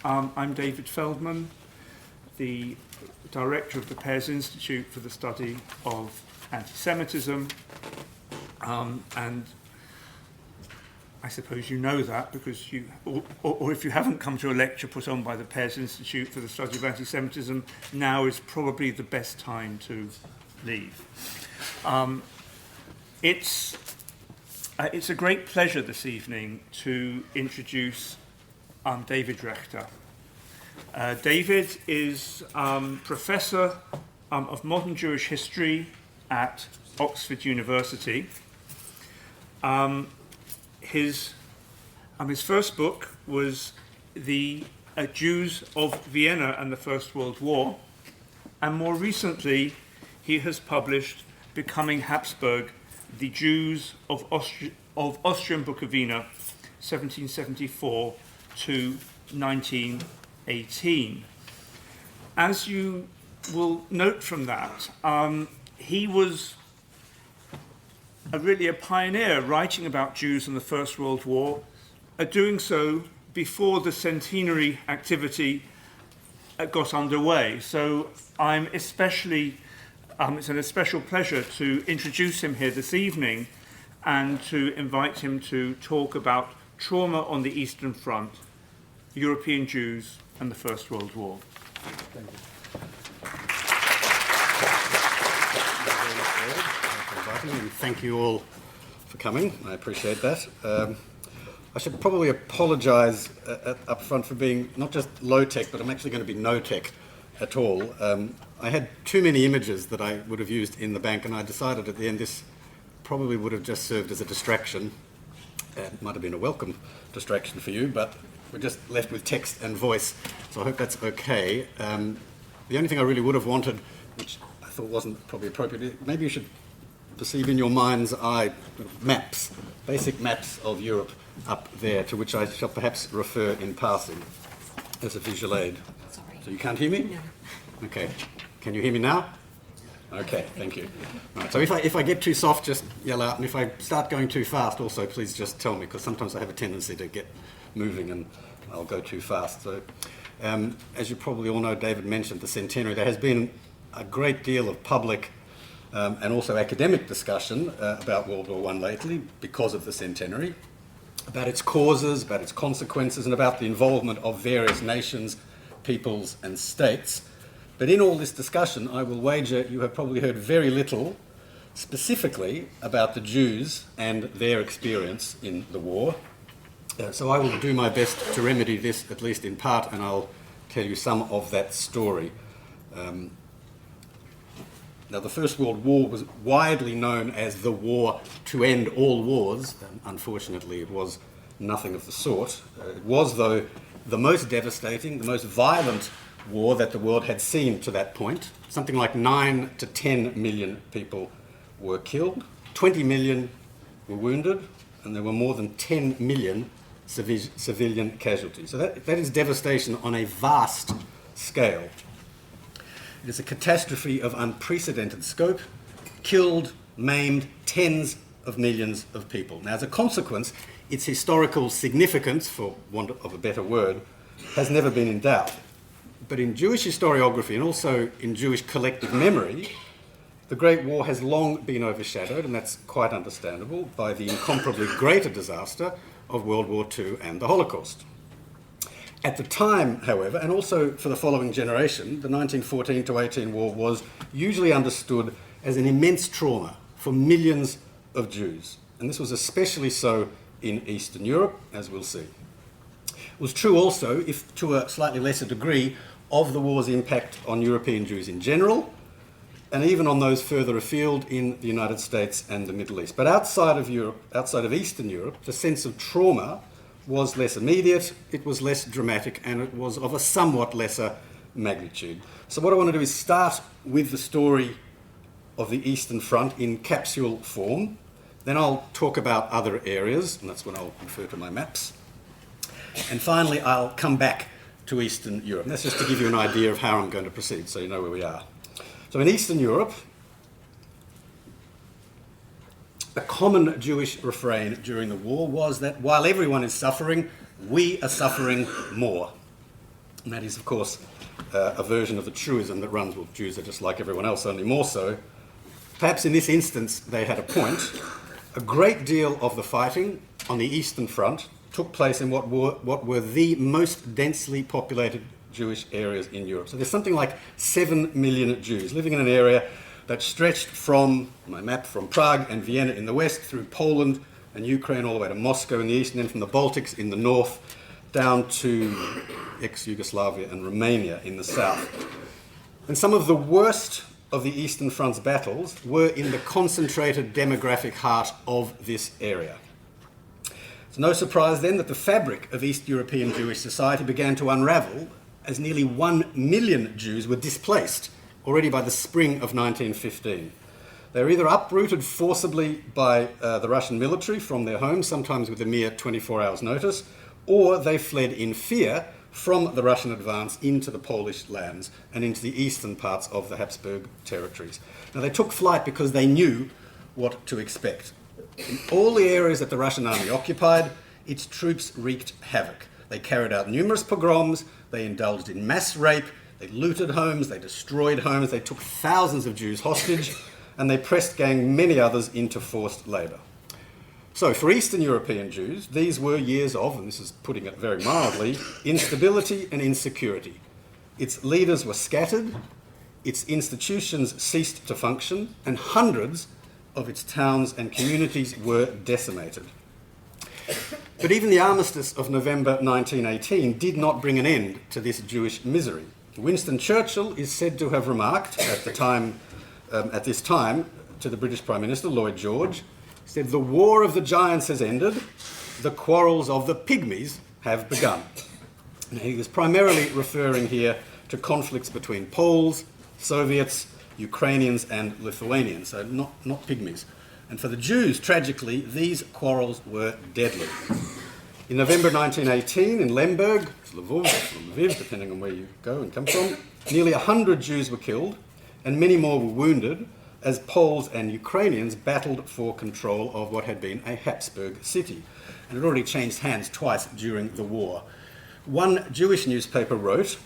I'm David Feldman, the director of the Pears Institute for the Study of Anti-Semitism, and I suppose you know that because you, or if you haven't come to a lecture put on by the Pears Institute for the Study of Anti-Semitism, now is probably the best time to leave. It's a great pleasure this evening to introduce David Rechter. David is Professor of Modern Jewish History at Oxford University. His first book was The Jews of Vienna and the First World War, and more recently he has published Becoming Habsburg, The Jews of Austrian Bukovina, 1774 to 1918. As you will note from that, he was really a pioneer writing about Jews in the First World War, doing so before the centenary activity got underway. So I'm especially, it's an especial pleasure to introduce him here this evening and to invite him to talk about trauma on the Eastern Front, European Jews and the First World War. Thank you. Thank you all for coming. I appreciate that. I should probably apologise up front for being not just low-tech, but I'm actually going to be no-tech at all. I had too many images that I would have used in the bank, and I decided at the end this probably would have just served as a distraction. It might have been a welcome distraction for you, but we're just left with text and voice, so I hope that's okay. The only thing I really would have wanted, which I thought wasn't probably appropriate, maybe you should perceive in your mind's eye maps, basic maps of Europe up there, to which I shall perhaps refer in passing as a visual aid. Sorry. So you can't hear me? No. Okay. Can you hear me now? Okay, thank you. Right, so if I get too soft, just yell out, and if I start going too fast, also please just tell me, because sometimes I have a tendency to get moving and I'll go too fast. So, as you probably all know, David mentioned the centenary. There has been a great deal of public and also academic discussion about World War I lately because of the centenary, about its causes, about its consequences, and about the involvement of various nations, peoples, and states. But in all this discussion, I will wager you have probably heard very little specifically about the Jews and their experience in the war. So I will do my best to remedy this, at least in part, and I'll tell you some of that story. Now, the First World War was widely known as the war to end all wars. Unfortunately, it was nothing of the sort. It was, though, the most devastating, the most violent war that the world had seen to that point. Something like 9 to 10 million people were killed, 20 million were wounded, and there were more than 10 million civilian casualties. So that is devastation on a vast scale. It is a catastrophe of unprecedented scope, killed, maimed tens of millions of people. Now, as a consequence, its historical significance, for want of a better word, has never been in doubt. But in Jewish historiography and also in Jewish collective memory, the Great War has long been overshadowed, and that's quite understandable, by the incomparably greater disaster of World War II and the Holocaust. At the time, however, and also for the following generation, the 1914 to 18 war was usually understood as an immense trauma for millions of Jews. And this was especially so in Eastern Europe, as we'll see. It was true also, if to a slightly lesser degree, of the war's impact on European Jews in general, and even on those further afield in the United States and the Middle East. But outside of Europe, outside of Eastern Europe, the sense of trauma was less immediate, it was less dramatic, and it was of a somewhat lesser magnitude. So what I want to do is start with the story of the Eastern Front in capsule form. Then I'll talk about other areas, and that's when I'll refer to my maps. And finally, I'll come back to Eastern Europe. And that's just to give you an idea of how I'm going to proceed, so you know where we are. So in Eastern Europe, a common Jewish refrain during the war was that while everyone is suffering, we are suffering more. And that is, of course, a version of the truism that runs, well, Jews are just like everyone else, only more so. Perhaps in this instance they had a point. A great deal of the fighting on the Eastern Front took place in what were the most densely populated Jewish areas in Europe. So there's something like 7 million Jews living in an area that stretched from, on my map, from Prague and Vienna in the west, through Poland and Ukraine all the way to Moscow in the east, and then from the Baltics in the north down to ex-Yugoslavia and Romania in the south. And some of the worst of the Eastern Front's battles were in the concentrated demographic heart of this area. It's no surprise then that the fabric of East European Jewish society began to unravel as nearly 1 million Jews were displaced already by the spring of 1915. They were either uprooted forcibly by the Russian military from their homes, sometimes with a mere 24 hours notice, or they fled in fear from the Russian advance into the Polish lands and into the eastern parts of the Habsburg territories. Now, they took flight because they knew what to expect. In all the areas that the Russian army occupied, its troops wreaked havoc. They carried out numerous pogroms, they indulged in mass rape, they looted homes, they destroyed homes, they took thousands of Jews hostage, and they pressed gang many others into forced labour. So for Eastern European Jews, these were years of, and this is putting it very mildly, instability and insecurity. Its leaders were scattered, its institutions ceased to function, and hundreds of its towns and communities were decimated. But even the armistice of November 1918 did not bring an end to this Jewish misery. Winston Churchill is said to have remarked at this time to the British Prime Minister, Lloyd George, said, "The war of the giants has ended, the quarrels of the pygmies have begun." Now, he was primarily referring here to conflicts between Poles, Soviets, Ukrainians and Lithuanians, so not pygmies. And for the Jews, tragically, these quarrels were deadly. In November 1918, in Lemberg, Lviv, depending on where you go and come from, nearly 100 Jews were killed and many more were wounded as Poles and Ukrainians battled for control of what had been a Habsburg city. And it had already changed hands twice during the war. One Jewish newspaper wrote,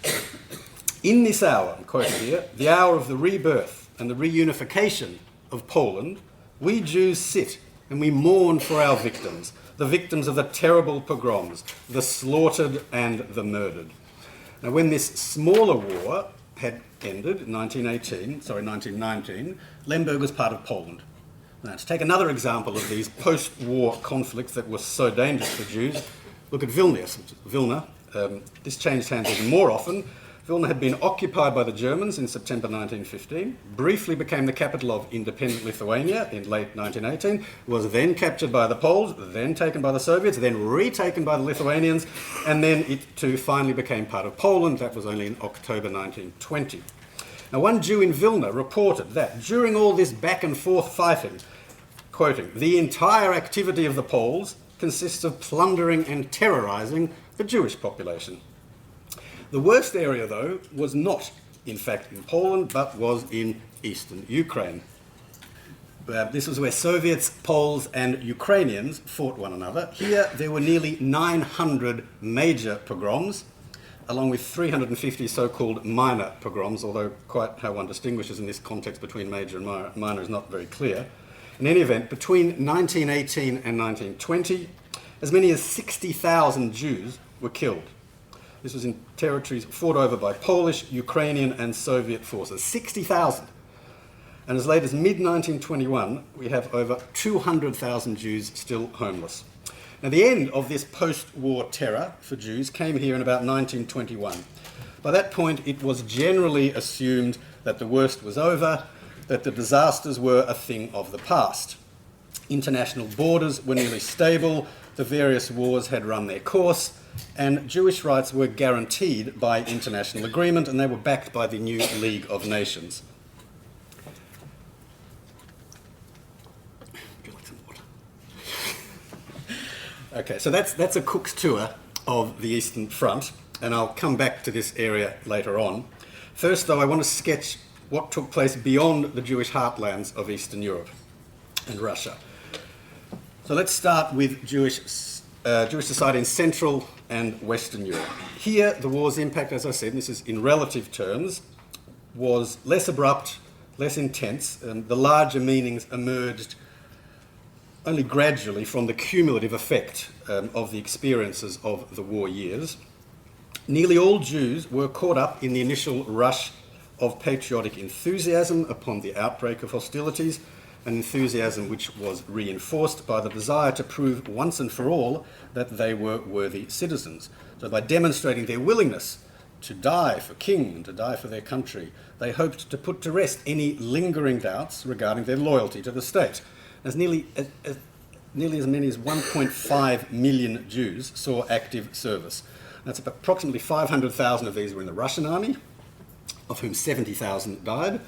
"In this hour," I'm quoting here, "the hour of the rebirth and the reunification of Poland, we Jews sit and we mourn for our victims, the victims of the terrible pogroms, the slaughtered and the murdered." Now, when this smaller war had ended in 1919, Lemberg was part of Poland. Now, to take another example of these post-war conflicts that were so dangerous for Jews, look at Vilna. This changed hands even more often. Vilna had been occupied by the Germans in September 1915, briefly became the capital of independent Lithuania in late 1918, was then captured by the Poles, then taken by the Soviets, then retaken by the Lithuanians, and then it too finally became part of Poland. That was only in October 1920. Now, one Jew in Vilna reported that during all this back and forth fighting, quoting, "the entire activity of the Poles consists of plundering and terrorising the Jewish population." The worst area, though, was not, in fact, in Poland, but was in eastern Ukraine. This was where Soviets, Poles and Ukrainians fought one another. Here there were nearly 900 major pogroms, along with 350 so-called minor pogroms, although quite how one distinguishes in this context between major and minor is not very clear. In any event, between 1918 and 1920, as many as 60,000 Jews were killed. This was in territories fought over by Polish, Ukrainian and Soviet forces. 60,000. And as late as mid-1921, we have over 200,000 Jews still homeless. Now, the end of this post-war terror for Jews came here in about 1921. By that point, it was generally assumed that the worst was over, that the disasters were a thing of the past. International borders were nearly stable, the various wars had run their course, and Jewish rights were guaranteed by international agreement, and they were backed by the new League of Nations. Okay, so that's a Cook's tour of the Eastern Front, and I'll come back to this area later on. First, though, I want to sketch what took place beyond the Jewish heartlands of Eastern Europe and Russia. So let's start with Jewish Jewish society in Central and Western Europe. Here, the war's impact, as I said, and this is in relative terms, was less abrupt, less intense, and the larger meanings emerged only gradually from the cumulative effect of the experiences of the war years. Nearly all Jews were caught up in the initial rush of patriotic enthusiasm upon the outbreak of hostilities, an enthusiasm which was reinforced by the desire to prove once and for all that they were worthy citizens. So by demonstrating their willingness to die for king and to die for their country, they hoped to put to rest any lingering doubts regarding their loyalty to the state. As nearly as many as 1.5 million Jews saw active service. That's approximately 500,000 of these were in the Russian army, of whom 70,000 died.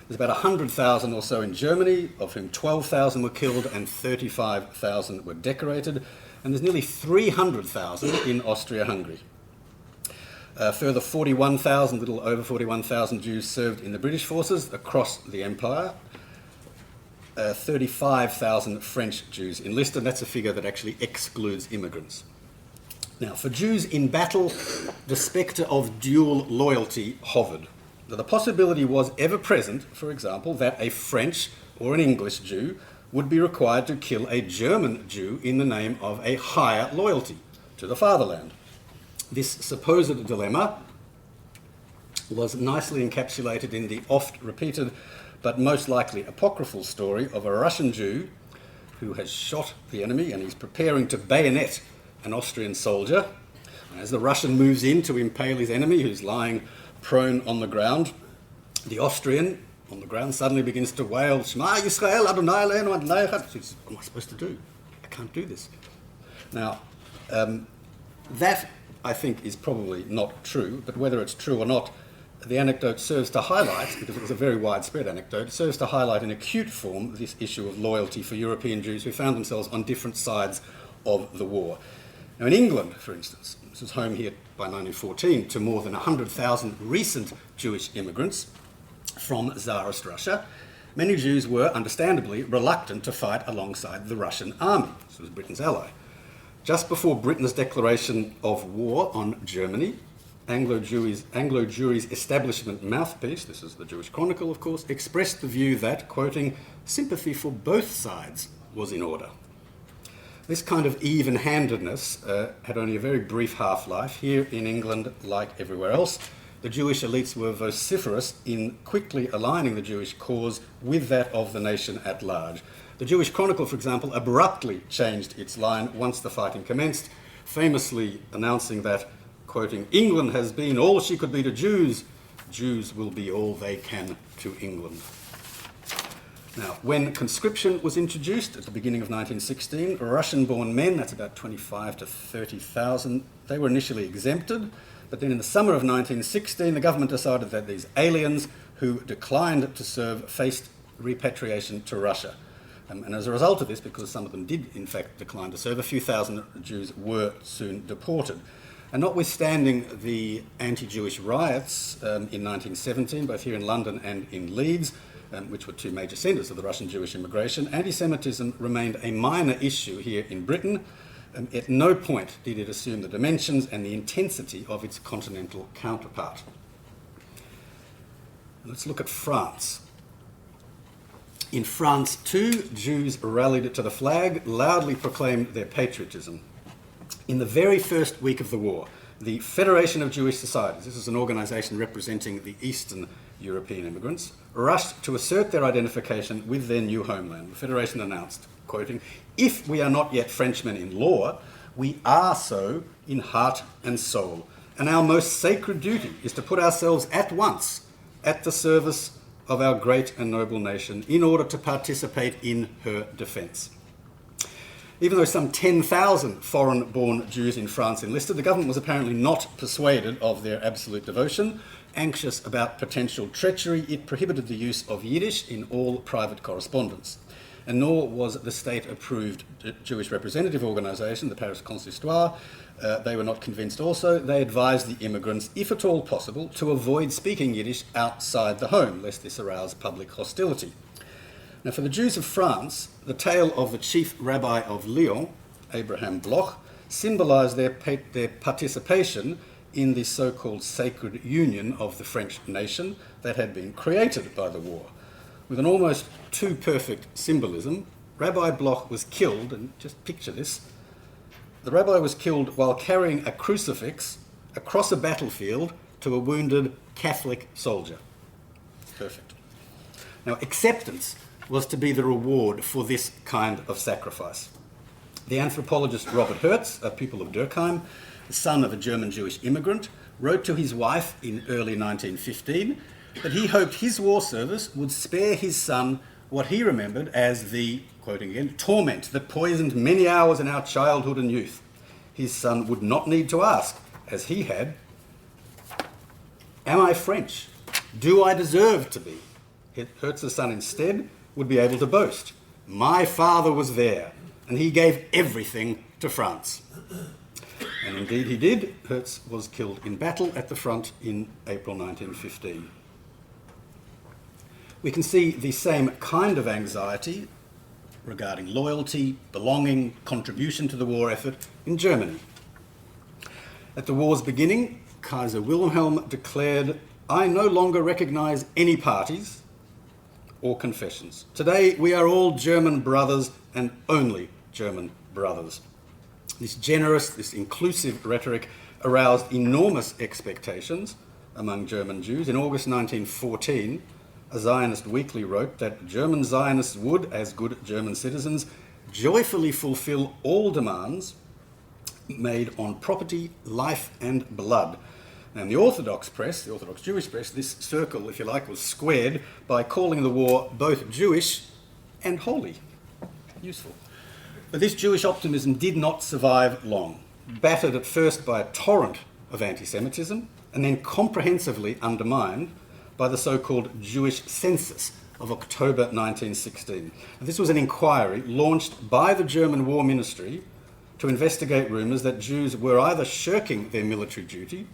There's about 100,000 or so in Germany, of whom 12,000 were killed and 35,000 were decorated. And there's nearly 300,000 in Austria-Hungary. Further 41,000, little over 41,000 Jews served in the British forces across the empire. 35,000 French Jews enlisted. That's a figure that actually excludes immigrants. Now, for Jews in battle, the spectre of dual loyalty hovered. Now, the possibility was ever present, for example, that a French or an English Jew would be required to kill a German Jew in the name of a higher loyalty to the fatherland. This supposed dilemma was nicely encapsulated in the oft-repeated but most likely apocryphal story of a Russian Jew who has shot the enemy and he's preparing to bayonet an Austrian soldier. And as the Russian moves in to impale his enemy, who's lying prone on the ground, the Austrian on the ground suddenly begins to wail, Shema Yisrael, Adonai Eloheinu Adonai Echad. She says, what am I supposed to do? I can't do this. Now, that, I think, is probably not true, but whether it's true or not, the anecdote serves to highlight, because it was a very widespread anecdote, it serves to highlight in acute form this issue of loyalty for European Jews who found themselves on different sides of the war. Now, in England, for instance, this was home here by 1914 to more than 100,000 recent Jewish immigrants from Tsarist Russia. Many Jews were, understandably, reluctant to fight alongside the Russian army. This was Britain's ally. Just before Britain's declaration of war on Germany, Anglo-Jewry's establishment mouthpiece, this is the Jewish Chronicle, of course, expressed the view that, quoting, sympathy for both sides was in order. This kind of even-handedness had only a very brief half-life. Here in England, like everywhere else, the Jewish elites were vociferous in quickly aligning the Jewish cause with that of the nation at large. The Jewish Chronicle, for example, abruptly changed its line once the fighting commenced, famously announcing that, quoting, England has been all she could be to Jews, Jews will be all they can to England. Now, when conscription was introduced at the beginning of 1916, Russian-born men, that's about 25 to 30,000, they were initially exempted, but then in the summer of 1916, the government decided that these aliens who declined to serve faced repatriation to Russia. And as a result of this, because some of them did in fact decline to serve, a few thousand Jews were soon deported. And notwithstanding the anti-Jewish riots in 1917, both here in London and in Leeds, which were two major centres of the Russian Jewish immigration, anti-Semitism remained a minor issue here in Britain. At no point did it assume the dimensions and the intensity of its continental counterpart. Let's look at France. In France, too, Jews rallied to the flag, loudly proclaimed their patriotism. In the very first week of the war, the Federation of Jewish Societies, this is an organisation representing the Eastern European immigrants, rushed to assert their identification with their new homeland. The Federation announced, quoting, if we are not yet Frenchmen in law, we are so in heart and soul, and our most sacred duty is to put ourselves at once at the service of our great and noble nation in order to participate in her defence. Even though some 10,000 foreign-born Jews in France enlisted, the government was apparently not persuaded of their absolute devotion. Anxious about potential treachery, it prohibited the use of Yiddish in all private correspondence. And nor was the state-approved Jewish representative organisation, the Paris Consistoire, they were not convinced also. They advised the immigrants, if at all possible, to avoid speaking Yiddish outside the home, lest this arouse public hostility. Now, for the Jews of France, the tale of the chief rabbi of Lyon, Abraham Bloch, symbolised their participation in the so-called sacred union of the French nation that had been created by the war. With an almost too perfect symbolism, Rabbi Bloch was killed, and just picture this, the rabbi was killed while carrying a crucifix across a battlefield to a wounded Catholic soldier. Perfect. Now, acceptance was to be the reward for this kind of sacrifice. The anthropologist Robert Hertz, a pupil of Durkheim, the son of a German-Jewish immigrant, wrote to his wife in early 1915 that he hoped his war service would spare his son what he remembered as the, quoting again, torment that poisoned many hours in our childhood and youth. His son would not need to ask, as he had, "Am I French? Do I deserve to be?" Hertz's son instead would be able to boast, "My father was there, and he gave everything to France." And indeed he did. Hertz was killed in battle at the front in April 1915. We can see the same kind of anxiety regarding loyalty, belonging, contribution to the war effort in Germany. At the war's beginning, Kaiser Wilhelm declared, "I no longer recognise any parties or confessions. Today we are all German brothers and only German brothers." This generous, this inclusive rhetoric aroused enormous expectations among German Jews. In August 1914, a Zionist weekly wrote that German Zionists would, as good German citizens, joyfully fulfill all demands made on property, life and blood. And the Orthodox press, the Orthodox Jewish press, this circle, if you like, was squared by calling the war both Jewish and holy. Useful. But this Jewish optimism did not survive long, battered at first by a torrent of anti-Semitism and then comprehensively undermined by the so-called Jewish census of October 1916. And this was an inquiry launched by the German War Ministry to investigate rumours that Jews were either shirking their military duty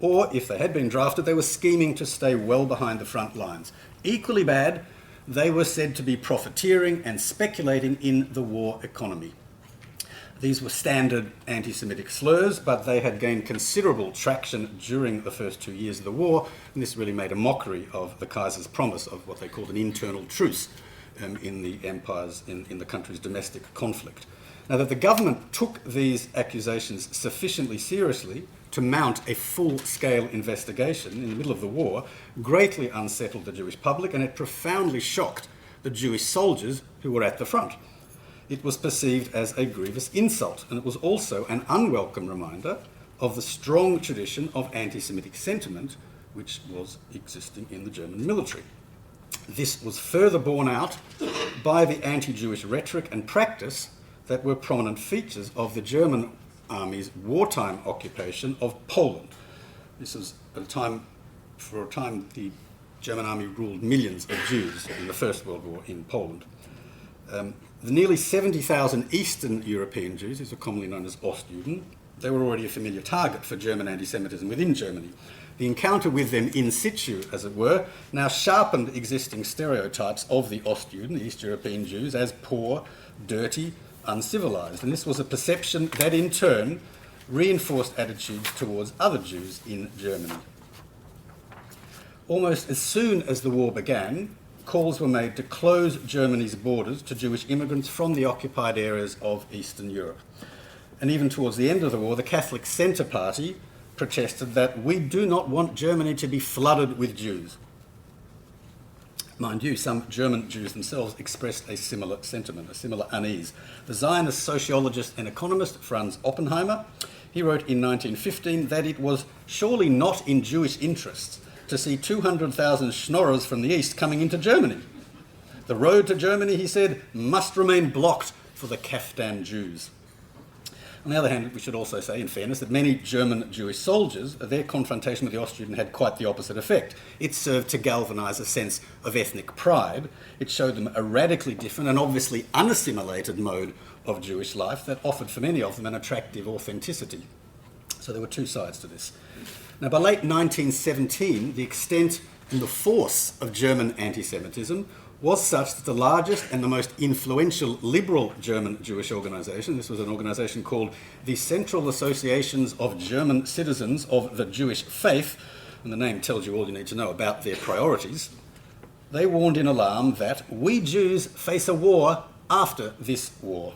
or, if they had been drafted, they were scheming to stay well behind the front lines. Equally bad, they were said to be profiteering and speculating in the war economy. These were standard anti-Semitic slurs, but they had gained considerable traction during the first 2 years of the war, and this really made a mockery of the Kaiser's promise of what they called an internal truce in the empires, in the country's domestic conflict. Now, that the government took these accusations sufficiently seriously to mount a full-scale investigation in the middle of the war greatly unsettled the Jewish public, and it profoundly shocked the Jewish soldiers who were at the front. It was perceived as a grievous insult, and it was also an unwelcome reminder of the strong tradition of anti-Semitic sentiment which was existing in the German military. This was further borne out by the anti-Jewish rhetoric and practice that were prominent features of the German army's wartime occupation of Poland. This was for a time the German army ruled millions of Jews in the First World War in Poland. The nearly 70,000 Eastern European Jews, these are commonly known as Ostjuden, they were already a familiar target for German anti-Semitism within Germany. The encounter with them in situ, as it were, now sharpened existing stereotypes of the Ostjuden, the East European Jews, as poor, dirty, uncivilised. And this was a perception that in turn reinforced attitudes towards other Jews in Germany. Almost as soon as the war began, calls were made to close Germany's borders to Jewish immigrants from the occupied areas of Eastern Europe. And even towards the end of the war, the Catholic Centre Party protested that we do not want Germany to be flooded with Jews. Mind you, some German Jews themselves expressed a similar sentiment, a similar unease. The Zionist sociologist and economist Franz Oppenheimer, he wrote in 1915 that it was surely not in Jewish interests to see 200,000 schnorrers from the east coming into Germany. The road to Germany, he said, must remain blocked for the Kaftan Jews. On the other hand, we should also say, in fairness, that many German Jewish soldiers, their confrontation with the Ostjuden had quite the opposite effect. It served to galvanise a sense of ethnic pride. It showed them a radically different and obviously unassimilated mode of Jewish life that offered for many of them an attractive authenticity. So there were two sides to this. Now, by late 1917, the extent and the force of German anti-Semitism was such that the largest and the most influential liberal German Jewish organisation, this was an organisation called the Central Associations of German Citizens of the Jewish Faith, and the name tells you all you need to know about their priorities, they warned in alarm that we Jews face a war after this war.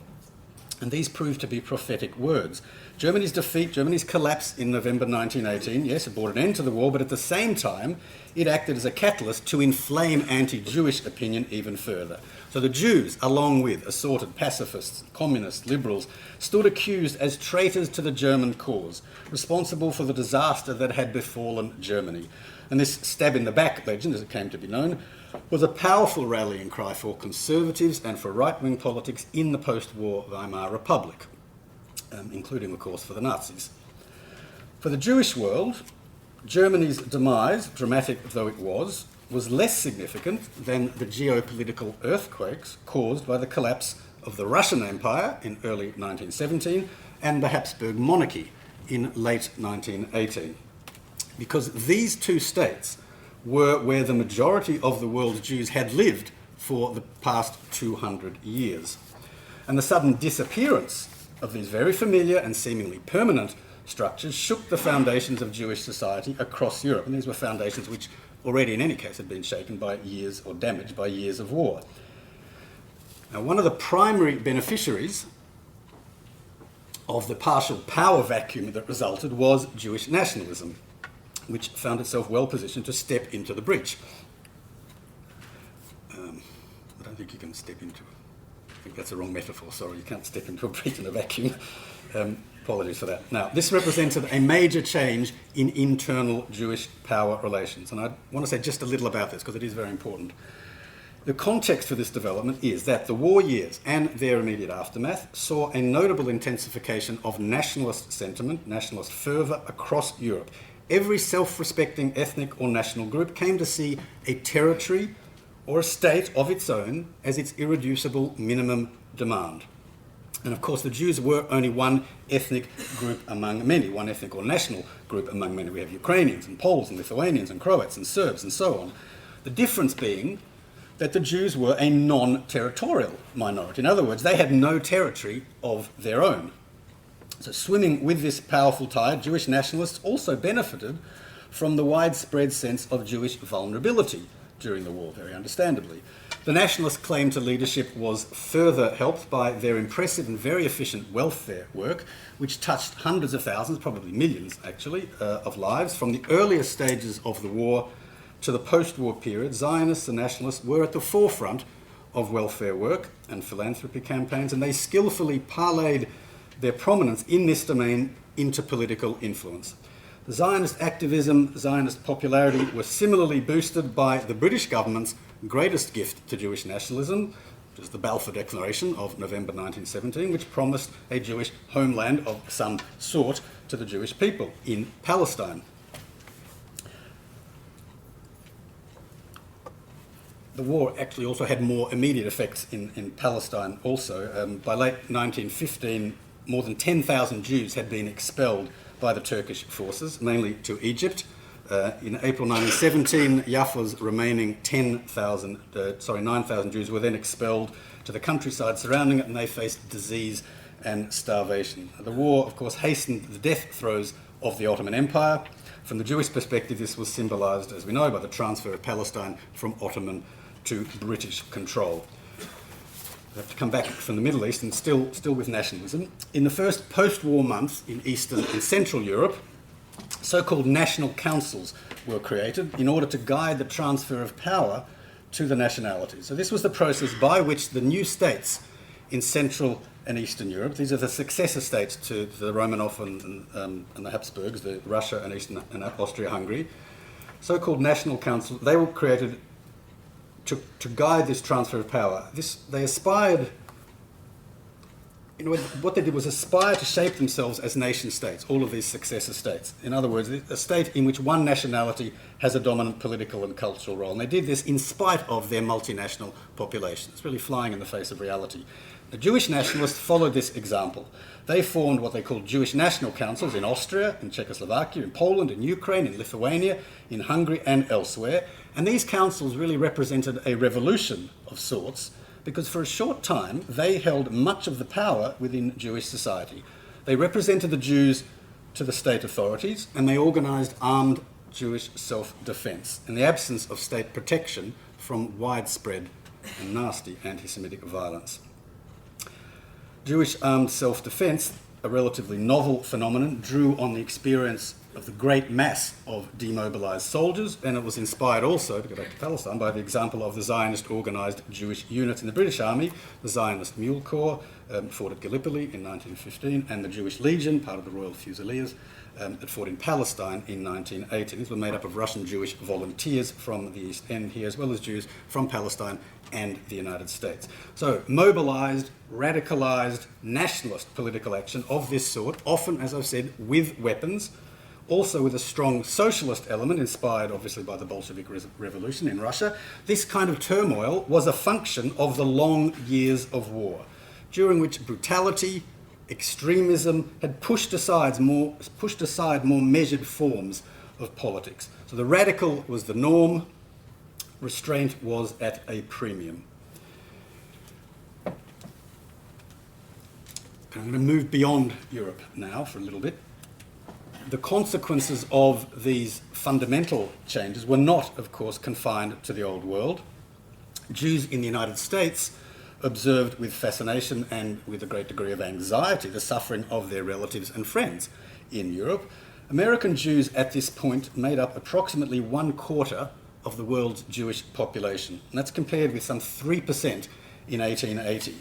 And these proved to be prophetic words. Germany's defeat, Germany's collapse in November 1918, yes, it brought an end to the war, but at the same time, it acted as a catalyst to inflame anti-Jewish opinion even further. So the Jews, along with assorted pacifists, communists, liberals, stood accused as traitors to the German cause, responsible for the disaster that had befallen Germany. And this stab in the back legend, as it came to be known, was a powerful rallying cry for conservatives and for right-wing politics in the post-war Weimar Republic, including, of course, for the Nazis. For the Jewish world, Germany's demise, dramatic though it was less significant than the geopolitical earthquakes caused by the collapse of the Russian Empire in early 1917 and the Habsburg monarchy in late 1918. Because these two states were where the majority of the world's Jews had lived for the past 200 years. And the sudden disappearance of these very familiar and seemingly permanent structures shook the foundations of Jewish society across Europe. And these were foundations which already in any case had been shaken by years or damaged by years of war. Now, one of the primary beneficiaries of the partial power vacuum that resulted was Jewish nationalism, which found itself well positioned to step into the breach. I don't think you can step into, I think that's a wrong metaphor, sorry, you can't step into a breach in a vacuum. Apologies for that. Now, this represented a major change in internal Jewish power relations, and I want to say just a little about this because it is very important. The context for this development is that the war years and their immediate aftermath saw a notable intensification of nationalist sentiment, nationalist fervour across Europe. Every self-respecting ethnic or national group came to see a territory or a state of its own as its irreducible minimum demand. And of course, the Jews were only one ethnic group among many, one ethnic or national group among many. We have Ukrainians and Poles and Lithuanians and Croats and Serbs and so on. The difference being that the Jews were a non-territorial minority. In other words, they had no territory of their own. So swimming with this powerful tide, Jewish nationalists also benefited from the widespread sense of Jewish vulnerability during the war, very understandably. The nationalist claim to leadership was further helped by their impressive and very efficient welfare work, which touched hundreds of thousands, probably millions actually, of lives. From the earliest stages of the war to the post-war period, Zionists and nationalists were at the forefront of welfare work and philanthropy campaigns, and they skillfully parlayed their prominence in this domain into political influence. The Zionist activism, Zionist popularity were similarly boosted by the British government's greatest gift to Jewish nationalism, which is the Balfour Declaration of November 1917, which promised a Jewish homeland of some sort to the Jewish people in Palestine. The war actually also had more immediate effects in Palestine also. By late 1915, more than 10,000 Jews had been expelled by the Turkish forces, mainly to Egypt. In April 1917, Yafa's remaining 9,000 Jews were then expelled to the countryside surrounding it, and they faced disease and starvation. The war, of course, hastened the death throes of the Ottoman Empire. From the Jewish perspective, this was symbolised, as we know, by the transfer of Palestine from Ottoman to British control. We have to come back from the Middle East and still with nationalism. In the first post-war months in Eastern and Central Europe, so-called national councils were created in order to guide the transfer of power to the nationalities. So this was the process by which the new states in Central and Eastern Europe, these are the successor states to the Romanov and the Habsburgs, the Russia and Eastern and Austria-Hungary, so-called national councils, they were created to guide this transfer of power. They aspired, what they did was aspire to shape themselves as nation states, all of these successor states. In other words, a state in which one nationality has a dominant political and cultural role. And they did this in spite of their multinational population. It's really flying in the face of reality. The Jewish nationalists followed this example. They formed what they called Jewish national councils in Austria, in Czechoslovakia, in Poland, in Ukraine, in Lithuania, in Hungary and elsewhere. And these councils really represented a revolution of sorts, because for a short time they held much of the power within Jewish society. They represented the Jews to the state authorities, and they organised armed Jewish self-defence in the absence of state protection from widespread and nasty anti-Semitic violence. Jewish armed self-defence, a relatively novel phenomenon, drew on the experience of the great mass of demobilised soldiers, and it was inspired also, to go back to Palestine, by the example of the Zionist organised Jewish units in the British Army, the Zionist Mule Corps, fought at Gallipoli in 1915, and the Jewish Legion, part of the Royal Fusiliers, that fought in Palestine in 1918. These were made up of Russian Jewish volunteers from the East End here, as well as Jews from Palestine and the United States. So, mobilised, radicalised, nationalist political action of this sort, often, as I've said, with weapons, also with a strong socialist element, inspired obviously by the Bolshevik Revolution in Russia. This kind of turmoil was a function of the long years of war, during which brutality, extremism had pushed aside more measured forms of politics. So the radical was the norm, restraint was at a premium. I'm going to move beyond Europe now for a little bit. The consequences of these fundamental changes were not, of course, confined to the old world. Jews in the United States observed with fascination and with a great degree of anxiety the suffering of their relatives and friends in Europe. American Jews at this point made up approximately 1/4 of the world's Jewish population, and that's compared with some 3% in 1880.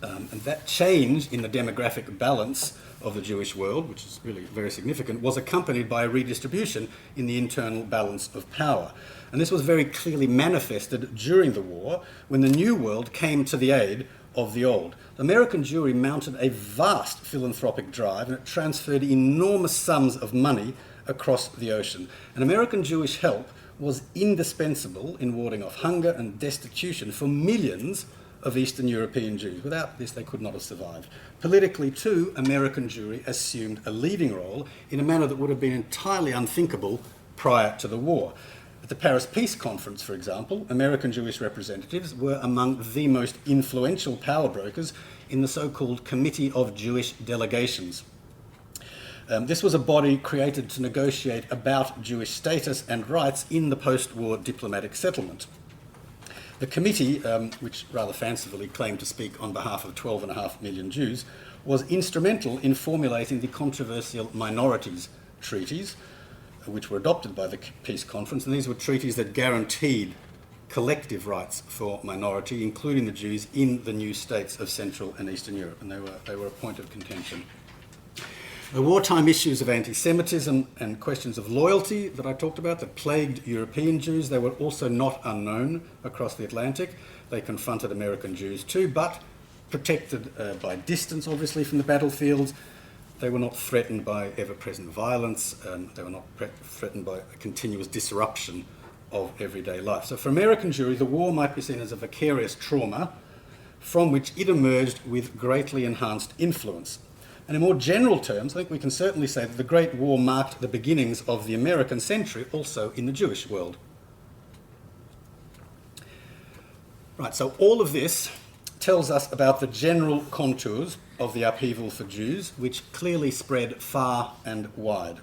And that change in the demographic balance of the Jewish world, which is really very significant, was accompanied by a redistribution in the internal balance of power. And this was very clearly manifested during the war, when the New World came to the aid of the Old. The American Jewry mounted a vast philanthropic drive, and it transferred enormous sums of money across the ocean. And American Jewish help was indispensable in warding off hunger and destitution for millions of Eastern European Jews. Without this, they could not have survived. Politically, too, American Jewry assumed a leading role in a manner that would have been entirely unthinkable prior to the war. At the Paris Peace Conference, for example, American Jewish representatives were among the most influential power brokers in the so-called Committee of Jewish Delegations. This was a body created to negotiate about Jewish status and rights in the post-war diplomatic settlement. The committee, which rather fancifully claimed to speak on behalf of 12.5 million Jews, was instrumental in formulating the controversial minorities treaties, which were adopted by the Peace Conference, and these were treaties that guaranteed collective rights for minority, including the Jews, in the new states of Central and Eastern Europe, and they were a point of contention. The wartime issues of anti-Semitism and questions of loyalty that I talked about that plagued European Jews, they were also not unknown across the Atlantic. They confronted American Jews too, but protected by distance, obviously, from the battlefields. They were not threatened by ever-present violence. They were not threatened by a continuous disruption of everyday life. So for American Jewry, the war might be seen as a vicarious trauma from which it emerged with greatly enhanced influence. And in more general terms, I think we can certainly say that the Great War marked the beginnings of the American century also in the Jewish world. Right, so all of this tells us about the general contours of the upheaval for Jews, which clearly spread far and wide.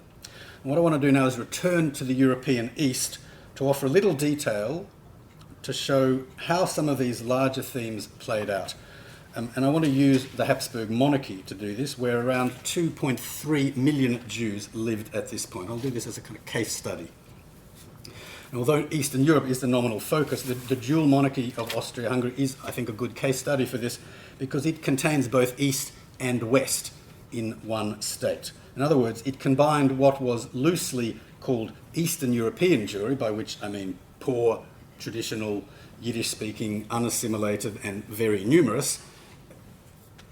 And what I want to do now is return to the European East to offer a little detail to show how some of these larger themes played out. And I want to use the Habsburg monarchy to do this, where around 2.3 million Jews lived at this point. I'll do this as a kind of case study. And although Eastern Europe is the nominal focus, the dual monarchy of Austria-Hungary is, I think, a good case study for this, because it contains both East and West in one state. In other words, it combined what was loosely called Eastern European Jewry, by which I mean poor, traditional, Yiddish-speaking, unassimilated, and very numerous,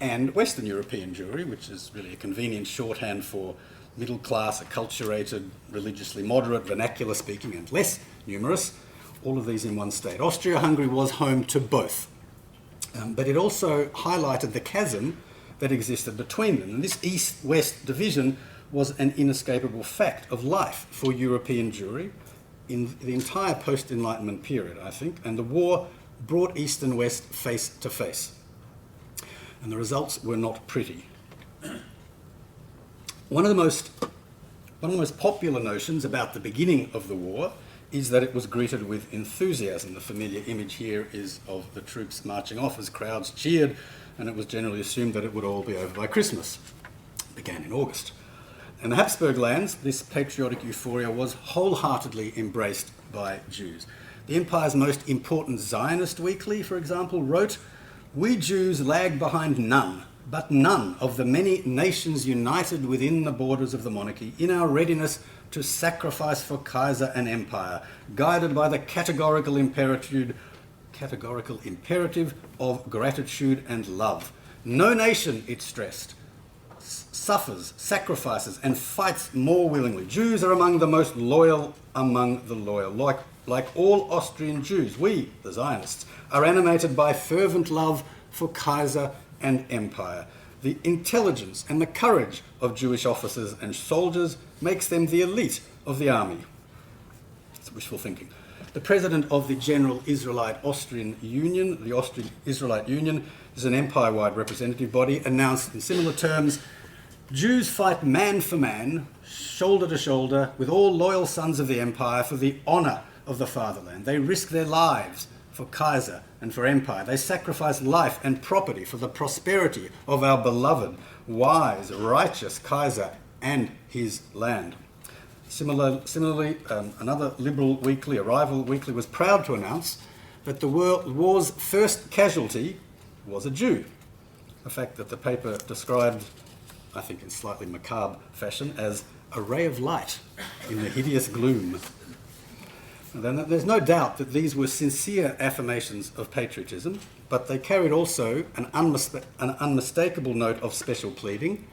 and Western European Jewry, which is really a convenient shorthand for middle class, acculturated, religiously moderate, vernacular speaking, and less numerous, all of these in one state. Austria-Hungary was home to both. but it also highlighted the chasm that existed between them. And this East-West division was an inescapable fact of life for European Jewry in the entire post-Enlightenment period, I think, and the war brought East and West face to face. And the results were not pretty. One of the most popular notions about the beginning of the war is that it was greeted with enthusiasm. The familiar image here is of the troops marching off as crowds cheered, and it was generally assumed that it would all be over by Christmas. It began in August. In the Habsburg lands, this patriotic euphoria was wholeheartedly embraced by Jews. The empire's most important Zionist weekly, for example, wrote, "We Jews lag behind none, but none of the many nations united within the borders of the monarchy in our readiness to sacrifice for Kaiser and empire, guided by the categorical imperative of gratitude and love. No nation," it stressed, "suffers, sacrifices, and fights more willingly. Jews are among the most loyal among the loyal. Like all Austrian Jews, we, the Zionists, are animated by fervent love for Kaiser and empire. The intelligence and the courage of Jewish officers and soldiers makes them the elite of the army." It's wishful thinking. The president of the General Israelite-Austrian Union, the Austrian Israelite Union, is an empire-wide representative body, announced in similar terms, "Jews fight man for man, shoulder to shoulder, with all loyal sons of the empire for the honour of the fatherland. They risk their lives for Kaiser and for empire. They sacrifice life and property for the prosperity of our beloved, wise, righteous Kaiser and his land." Similarly, another liberal weekly, a rival weekly, was proud to announce that the war's first casualty was a Jew, a fact that the paper described, I think in slightly macabre fashion, as a ray of light in the hideous gloom. Then there's no doubt that these were sincere affirmations of patriotism, but they carried also an unmistakable note of special pleading,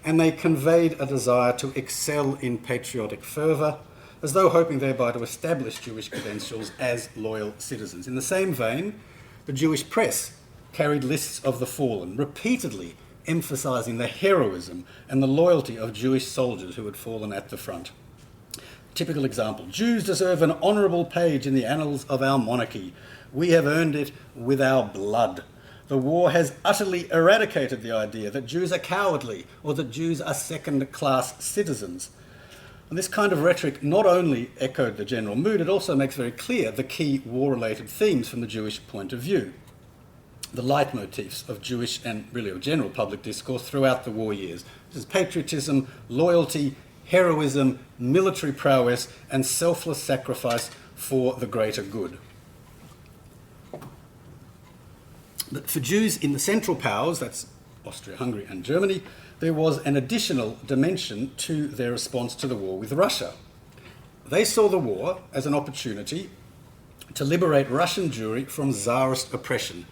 and they conveyed a desire to excel in patriotic fervour, as though hoping thereby to establish Jewish credentials as loyal citizens. In the same vein, the Jewish press carried lists of the fallen, repeatedly emphasising the heroism and the loyalty of Jewish soldiers who had fallen at the front. Typical example, "Jews deserve an honourable page in the annals of our monarchy. We have earned it with our blood. The war has utterly eradicated the idea that Jews are cowardly or that Jews are second-class citizens." And this kind of rhetoric not only echoed the general mood, it also makes very clear the key war-related themes from the Jewish point of view. The leitmotifs of Jewish and really of general public discourse throughout the war years. This is patriotism, loyalty, heroism, military prowess, and selfless sacrifice for the greater good. But for Jews in the Central Powers, that's Austria, Hungary and Germany, there was an additional dimension to their response to the war with Russia. They saw the war as an opportunity to liberate Russian Jewry from Tsarist oppression,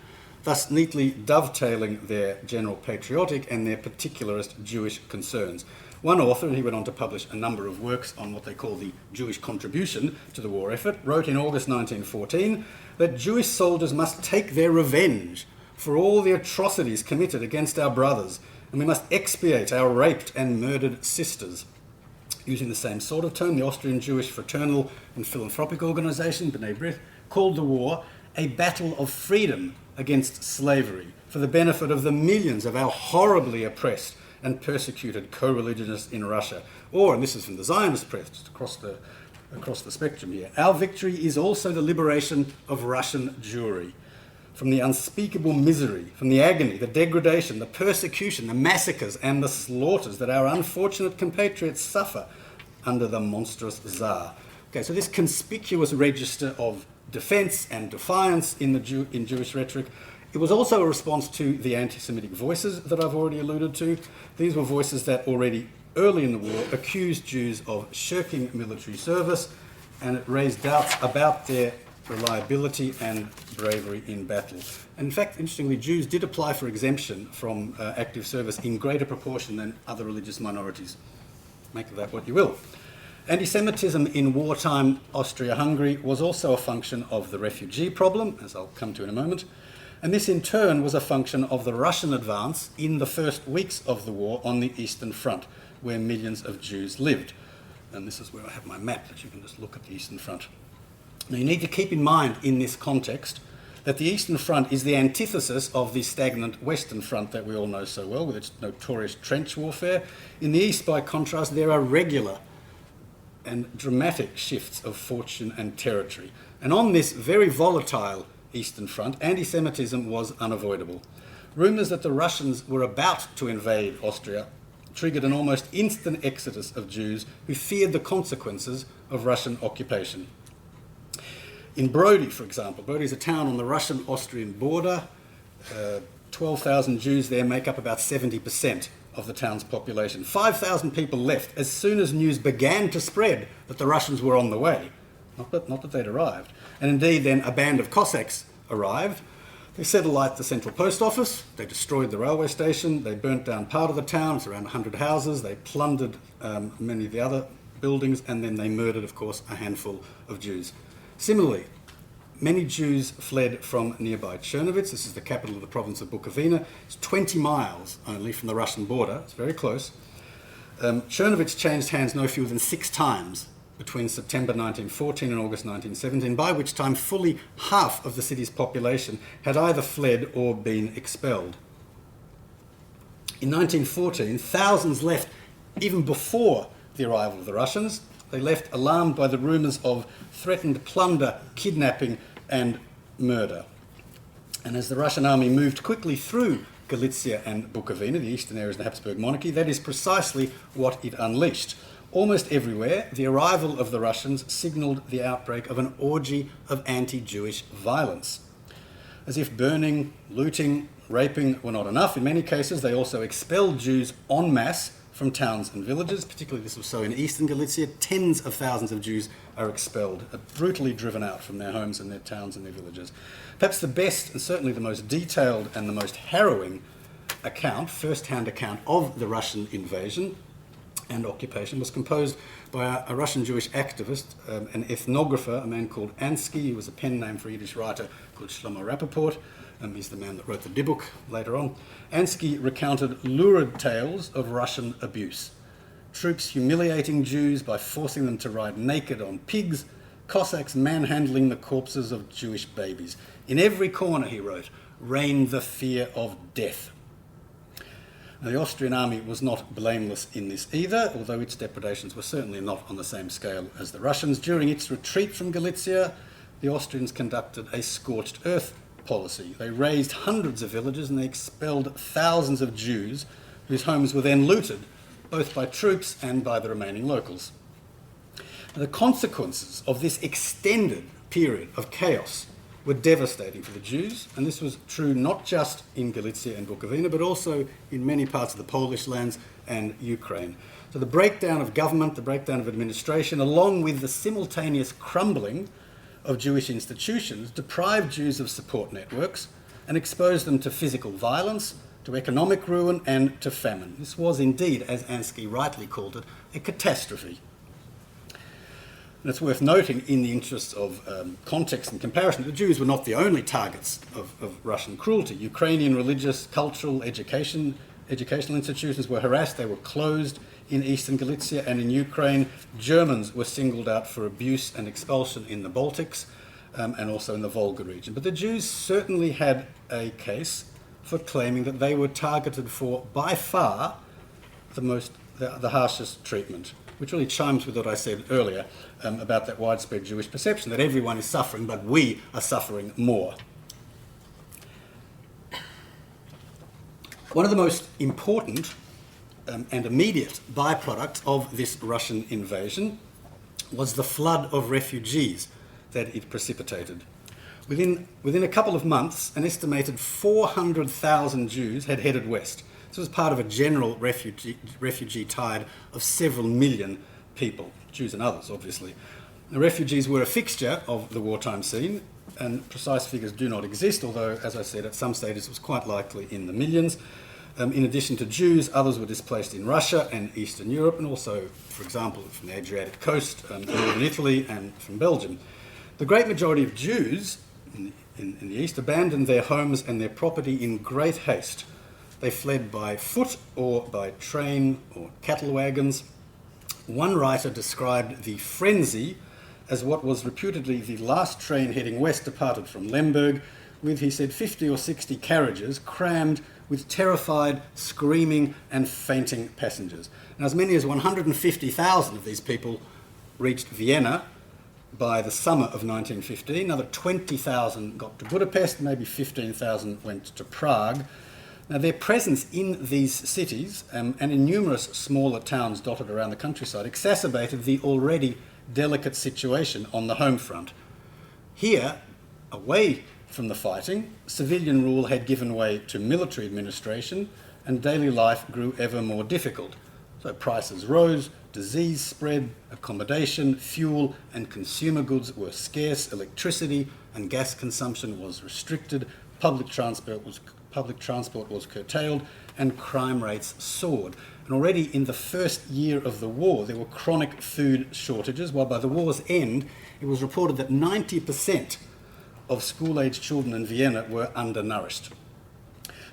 thus neatly dovetailing their general patriotic and their particularist Jewish concerns. One author, and he went on to publish a number of works on what they call the Jewish contribution to the war effort, wrote in August 1914 that Jewish soldiers must take their revenge for all the atrocities committed against our brothers, and we must expiate our raped and murdered sisters. Using the same sort of tone, the Austrian Jewish fraternal and philanthropic organisation, B'nai B'rith, called the war a battle of freedom against slavery for the benefit of the millions of our horribly oppressed and persecuted co-religionists in Russia. Or, and this is from the Zionist press, just across the spectrum here, "Our victory is also the liberation of Russian Jewry from the unspeakable misery, from the agony, the degradation, the persecution, the massacres and the slaughters that our unfortunate compatriots suffer under the monstrous Tsar." Okay, so this conspicuous register of defence and defiance in Jewish rhetoric, it was also a response to the anti-Semitic voices that I've already alluded to. These were voices that already early in the war accused Jews of shirking military service, and it raised doubts about their reliability and bravery in battle. And in fact, interestingly, Jews did apply for exemption from active service in greater proportion than other religious minorities. Make of that what you will. Anti-Semitism in wartime Austria-Hungary was also a function of the refugee problem, as I'll come to in a moment. And this in turn was a function of the Russian advance in the first weeks of the war on the Eastern Front, where millions of Jews lived. And this is where I have my map that you can just look at the Eastern Front. Now you need to keep in mind in this context that the Eastern Front is the antithesis of the stagnant Western Front that we all know so well, with its notorious trench warfare. In the East, by contrast, there are regular and dramatic shifts of fortune and territory. And on this very volatile Eastern Front, anti-Semitism was unavoidable. Rumours that the Russians were about to invade Austria triggered an almost instant exodus of Jews who feared the consequences of Russian occupation. In Brody, for example, Brody is a town on the Russian-Austrian border. 12,000 Jews there make up about 70% of the town's population. 5,000 people left as soon as news began to spread that the Russians were on the way. Not that they'd arrived. And indeed, then a band of Cossacks arrived. They set alight the central post office, they destroyed the railway station, they burnt down part of the town, it's around 100 houses, they plundered many of the other buildings, and then they murdered, of course, a handful of Jews. Similarly, many Jews fled from nearby Chernovitz. This is the capital of the province of Bukovina. It's 20 miles only from the Russian border. It's very close. Chernovitz changed hands no fewer than 6 times between September 1914 and August 1917, by which time fully half of the city's population had either fled or been expelled. In 1914, thousands left even before the arrival of the Russians. They left alarmed by the rumours of threatened plunder, kidnapping and murder. And as the Russian army moved quickly through Galicia and Bukovina, the eastern areas of the Habsburg monarchy, that is precisely what it unleashed. Almost everywhere, the arrival of the Russians signalled the outbreak of an orgy of anti-Jewish violence. As if burning, looting, raping were not enough, in many cases they also expelled Jews en masse from towns and villages. Particularly this was so in eastern Galicia. Tens of thousands of Jews are expelled, brutally driven out from their homes and their towns and their villages. Perhaps the best and certainly the most detailed and the most harrowing account, first-hand account of the Russian invasion and occupation was composed by a Russian Jewish activist, an ethnographer, a man called Ansky. He was a pen name for a Yiddish writer called Shlomo Rappaport. He's the man that wrote the Dybbuk later on. Ansky recounted lurid tales of Russian abuse. Troops humiliating Jews by forcing them to ride naked on pigs, Cossacks manhandling the corpses of Jewish babies. In every corner, he wrote, reigned the fear of death. Now, the Austrian army was not blameless in this either, although its depredations were certainly not on the same scale as the Russians. During its retreat from Galicia, the Austrians conducted a scorched earth policy. They razed hundreds of villages and they expelled thousands of Jews whose homes were then looted, both by troops and by the remaining locals. And the consequences of this extended period of chaos were devastating for the Jews, and this was true not just in Galicia and Bukovina, but also in many parts of the Polish lands and Ukraine. So the breakdown of government, the breakdown of administration, along with the simultaneous crumbling of Jewish institutions, deprived Jews of support networks and exposed them to physical violence, to economic ruin and to famine. This was indeed, as Ansky rightly called it, a catastrophe. And it's worth noting, in the interests of context and comparison, that the Jews were not the only targets of Russian cruelty. Ukrainian religious, cultural, educational institutions were harassed. They were closed in eastern Galicia, and in Ukraine, Germans were singled out for abuse and expulsion in the Baltics and also in the Volga region. But the Jews certainly had a case for claiming that they were targeted for, by far, the harshest treatment, which really chimes with what I said earlier about that widespread Jewish perception that everyone is suffering, but we are suffering more. One of the most important and immediate byproduct of this Russian invasion was the flood of refugees that it precipitated. Within a couple of months, an estimated 400,000 Jews had headed west. This was part of a general refugee tide of several million people, Jews and others, obviously. The refugees were a fixture of the wartime scene, and precise figures do not exist, although, as I said, at some stages it was quite likely in the millions. In addition to Jews, others were displaced in Russia and Eastern Europe, and also, for example, from the Adriatic coast, northern Italy, and from Belgium. The great majority of Jews in the east abandoned their homes and their property in great haste. They fled by foot or by train or cattle wagons. One writer described the frenzy as what was reputedly the last train heading west departed from Lemberg, with, he said, 50 or 60 carriages crammed with terrified, screaming and fainting passengers. And as many as 150,000 of these people reached Vienna by the summer of 1915. Another 20,000 got to Budapest, maybe 15,000 went to Prague. Now, their presence in these cities and in numerous smaller towns dotted around the countryside exacerbated the already delicate situation on the home front. Here, away from the fighting, civilian rule had given way to military administration and daily life grew ever more difficult. So prices rose, disease spread, accommodation, fuel and consumer goods were scarce, electricity and gas consumption was restricted, public transport was curtailed and crime rates soared. And already in the first year of the war, there were chronic food shortages, while by the war's end, it was reported that 90% of school-aged children in Vienna were undernourished.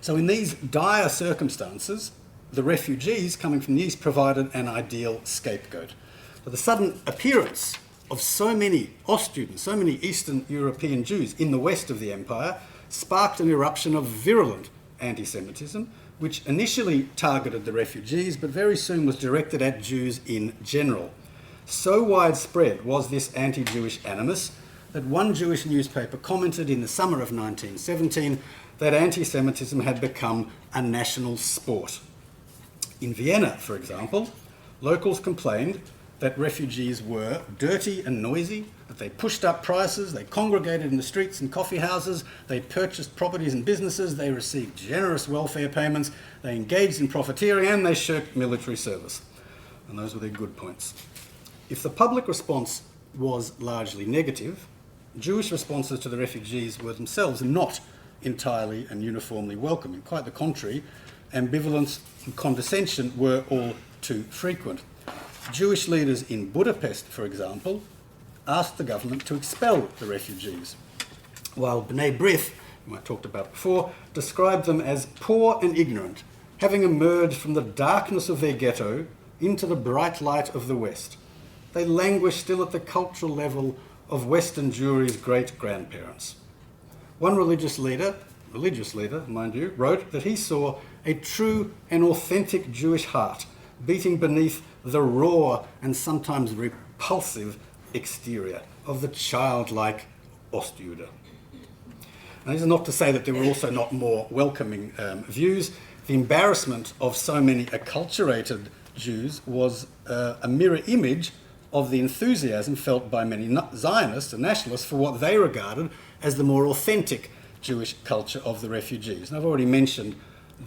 So in these dire circumstances, the refugees coming from the east provided an ideal scapegoat. But the sudden appearance of so many Ostjuden, so many Eastern European Jews in the west of the empire sparked an eruption of virulent anti-Semitism, which initially targeted the refugees, but very soon was directed at Jews in general. So widespread was this anti-Jewish animus that one Jewish newspaper commented in the summer of 1917 that anti-Semitism had become a national sport. In Vienna, for example, locals complained that refugees were dirty and noisy, that they pushed up prices, they congregated in the streets and coffee houses, they purchased properties and businesses, they received generous welfare payments, they engaged in profiteering, and they shirked military service. And those were their good points. If the public response was largely negative, Jewish responses to the refugees were themselves not entirely and uniformly welcoming. Quite the contrary, ambivalence and condescension were all too frequent. Jewish leaders in Budapest, for example, asked the government to expel the refugees, while B'nai B'rith, whom I talked about before, described them as poor and ignorant, having emerged from the darkness of their ghetto into the bright light of the West. They languish still at the cultural level of Western Jewry's great-grandparents. One religious leader, mind you, wrote that he saw a true and authentic Jewish heart beating beneath the raw and sometimes repulsive exterior of the childlike Ostjude. Now, this is not to say that there were also not more welcoming views. The embarrassment of so many acculturated Jews was a mirror image of the enthusiasm felt by many Zionists and nationalists for what they regarded as the more authentic Jewish culture of the refugees. And I've already mentioned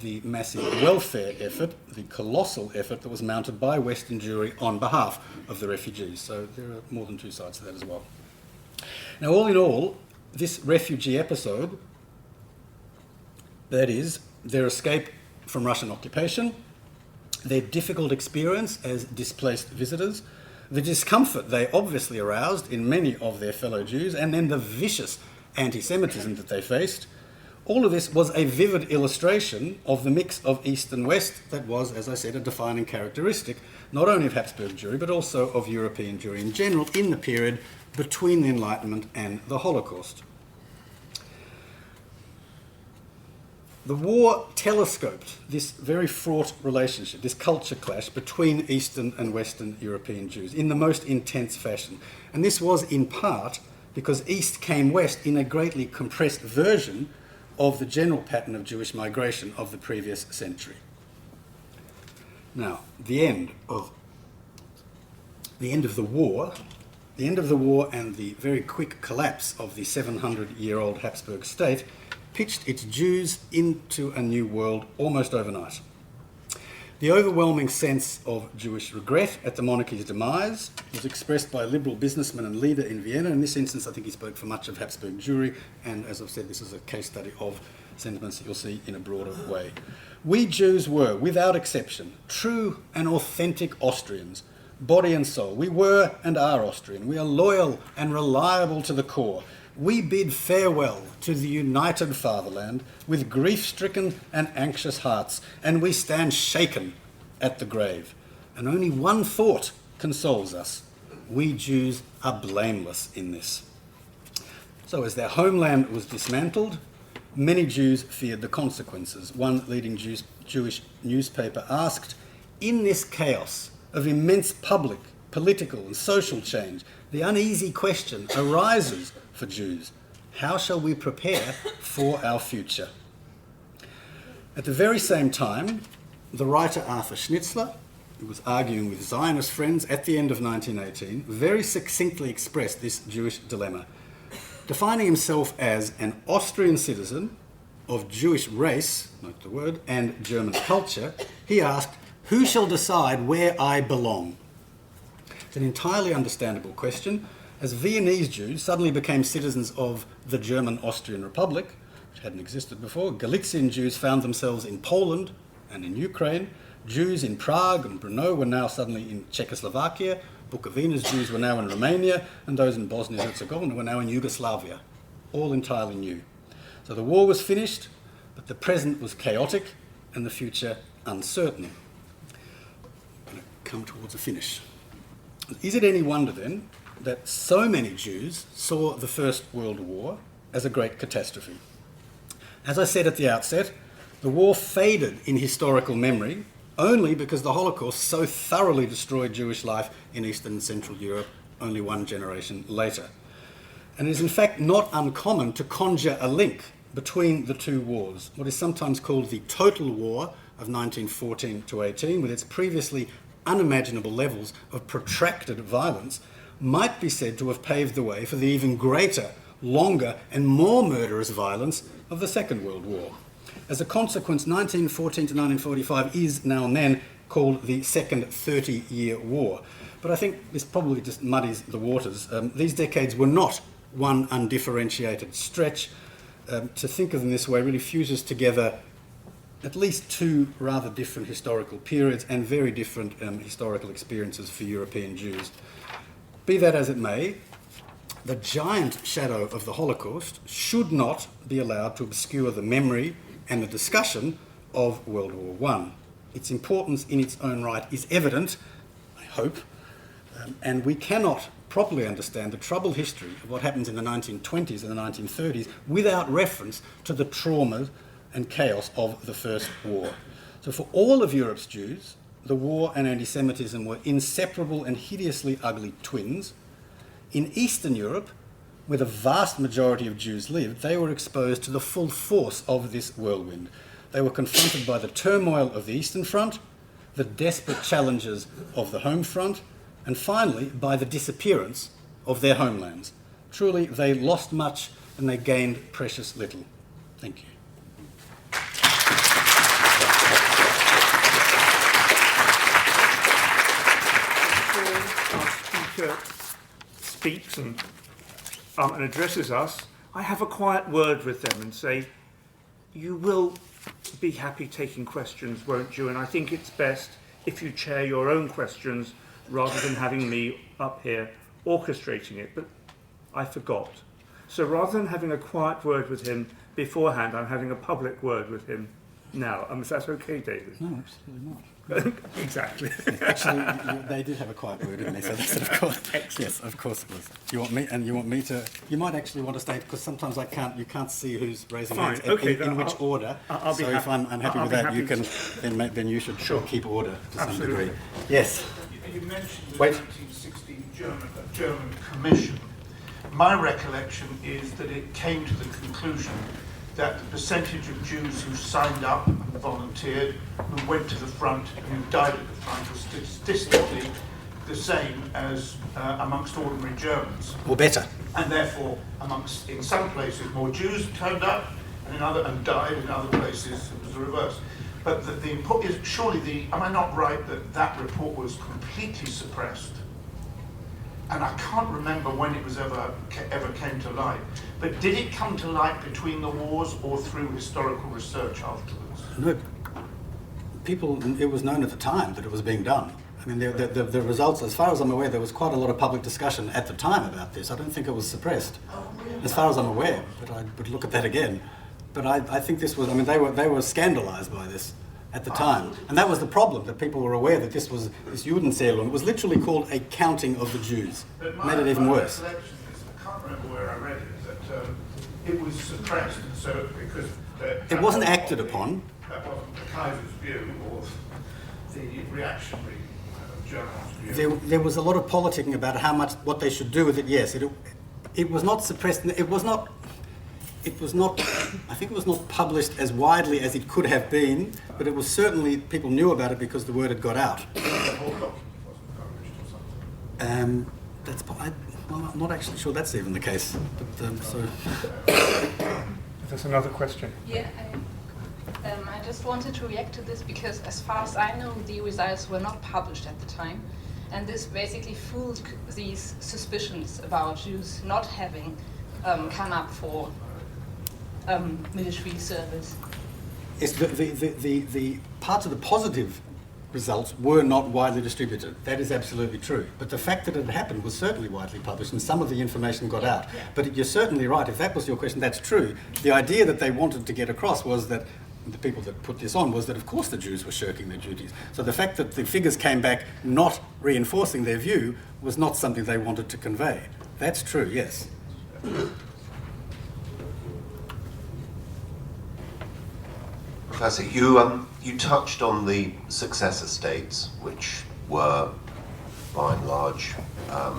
the massive welfare effort, the colossal effort that was mounted by Western Jewry on behalf of the refugees. So there are more than two sides to that as well. Now, all in all, this refugee episode, that is, their escape from Russian occupation, their difficult experience as displaced visitors, the discomfort they obviously aroused in many of their fellow Jews, and then the vicious anti-Semitism that they faced, all of this was a vivid illustration of the mix of East and West that was, as I said, a defining characteristic not only of Habsburg Jewry but also of European Jewry in general in the period between the Enlightenment and the Holocaust. The war telescoped this very fraught relationship, this culture clash between Eastern and Western European Jews in the most intense fashion. And this was in part because East came West in a greatly compressed version of the general pattern of Jewish migration of the previous century. Now, the end of the war and the very quick collapse of the 700-year-old Habsburg state pitched its Jews into a new world almost overnight. The overwhelming sense of Jewish regret at the monarchy's demise was expressed by a liberal businessman and leader in Vienna. In this instance, I think he spoke for much of Habsburg Jewry, and as I've said, this is a case study of sentiments that you'll see in a broader way. We Jews were, without exception, true and authentic Austrians, body and soul. We were and are Austrian. We are loyal and reliable to the core. we bid farewell to the united fatherland with grief-stricken and anxious hearts, and we stand shaken at the grave. And only one thought consoles us. We Jews are blameless in this. So as their homeland was dismantled, many Jews feared the consequences. One leading Jewish newspaper asked, in this chaos of immense public, political and social change, the uneasy question arises for Jews: how shall we prepare for our future? At the very same time, the writer Arthur Schnitzler, who was arguing with Zionist friends at the end of 1918, very succinctly expressed this Jewish dilemma. Defining himself as an Austrian citizen of Jewish race, note the word, and German culture, he asked, who shall decide where I belong? It's an entirely understandable question, as Viennese Jews suddenly became citizens of the German Austrian Republic, which hadn't existed before. Galician Jews found themselves in Poland and in Ukraine. Jews in Prague and Brno were now suddenly in Czechoslovakia. Bukovina's Jews were now in Romania, and those in Bosnia and Herzegovina were now in Yugoslavia, all entirely new. So the war was finished, but the present was chaotic and the future uncertain. I'm going to come towards a finish. Is it any wonder then that so many Jews saw the First World War as a great catastrophe? As I said at the outset, the war faded in historical memory only because the Holocaust so thoroughly destroyed Jewish life in Eastern and Central Europe only one generation later. And it is in fact not uncommon to conjure a link between the two wars, what is sometimes called the Total War of 1914 to 18, with its previously unimaginable levels of protracted violence, might be said to have paved the way for the even greater, longer and more murderous violence of the Second World War. As a consequence, 1914 to 1945 is now and then called the Second 30-Year War. But I think this probably just muddies the waters. These decades were not one undifferentiated stretch. To think of them this way really fuses together at least two rather different historical periods and very different historical experiences for European Jews. Be that as it may, the giant shadow of the Holocaust should not be allowed to obscure the memory and the discussion of World War I. Its importance in its own right is evident, I hope, and we cannot properly understand the troubled history of what happens in the 1920s and the 1930s without reference to the trauma and chaos of the First War. So for all of Europe's Jews, the war and anti-Semitism were inseparable and hideously ugly twins. In Eastern Europe, where the vast majority of Jews lived, they were exposed to the full force of this whirlwind. They were confronted by the turmoil of the Eastern Front, the desperate challenges of the home front, and finally by the disappearance of their homelands. Truly, they lost much and they gained precious little. Thank you. Before our speaker speaks and addresses us, I have a quiet word with them and say, you will be happy taking questions, won't you? And I think it's best if you chair your own questions rather than having me up here orchestrating it. But I forgot. So rather than having a quiet word with him beforehand, I'm having a public word with him now. Is that okay, David? No, absolutely not. Exactly. Actually, they did have a quiet word, didn't they? So they said, of course. Excellent. Yes, of course it was. You want me to? You might actually want to stay because sometimes you can't see who's raising hands in which order. I'll be so if I'm unhappy with that, you can. Then you should keep order to some degree. Yes. You mentioned the 1916 German Commission. My recollection is that it came to the conclusion that the percentage of Jews who signed up and volunteered, who went to the front and who died at the front was statistically the same as amongst ordinary Germans. Or better. And therefore, in some places more Jews turned up and died, in other places it was the reverse. But the important is surely am I not right that report was completely suppressed? And I can't remember when it was ever came to light. But did it come to light between the wars or through historical research afterwards? No. It was known at the time that it was being done. I mean, the results, as far as I'm aware, there was quite a lot of public discussion at the time about this. I don't think it was suppressed, as far as I'm aware, but I would look at that again. But I think this was, I mean, they were scandalised by this at the time. And that was the problem, that people were aware that this Judendzählung, it was literally called a counting of the Jews. It made it even worse. I can't remember where I read it, that it was suppressed, and so because... It wasn't acted upon. That wasn't the Kaiser's view, or the reactionary Germans' view. There was a lot of politicking about what they should do with it. Yes, it was not suppressed. It was not. I think it was not published as widely as it could have been, but it was certainly, people knew about it because the word had got out. The whole document wasn't published or something. I'm not actually sure that's even the case. But, so. There's another question. Yeah, I just wanted to react to this because, as far as I know, the results were not published at the time, and this basically fueled these suspicions about Jews not having come up for military service. Yes, the parts of the positive results were not widely distributed. That is absolutely true. But the fact that it happened was certainly widely published, and some of the information got out. Yeah. But you're certainly right. If that was your question, that's true. The idea that they wanted to get across was that the people that put this on was that, of course, the Jews were shirking their duties. So the fact that the figures came back not reinforcing their view was not something they wanted to convey. That's true, yes. Professor, you touched on the successor states, which were, by and large, I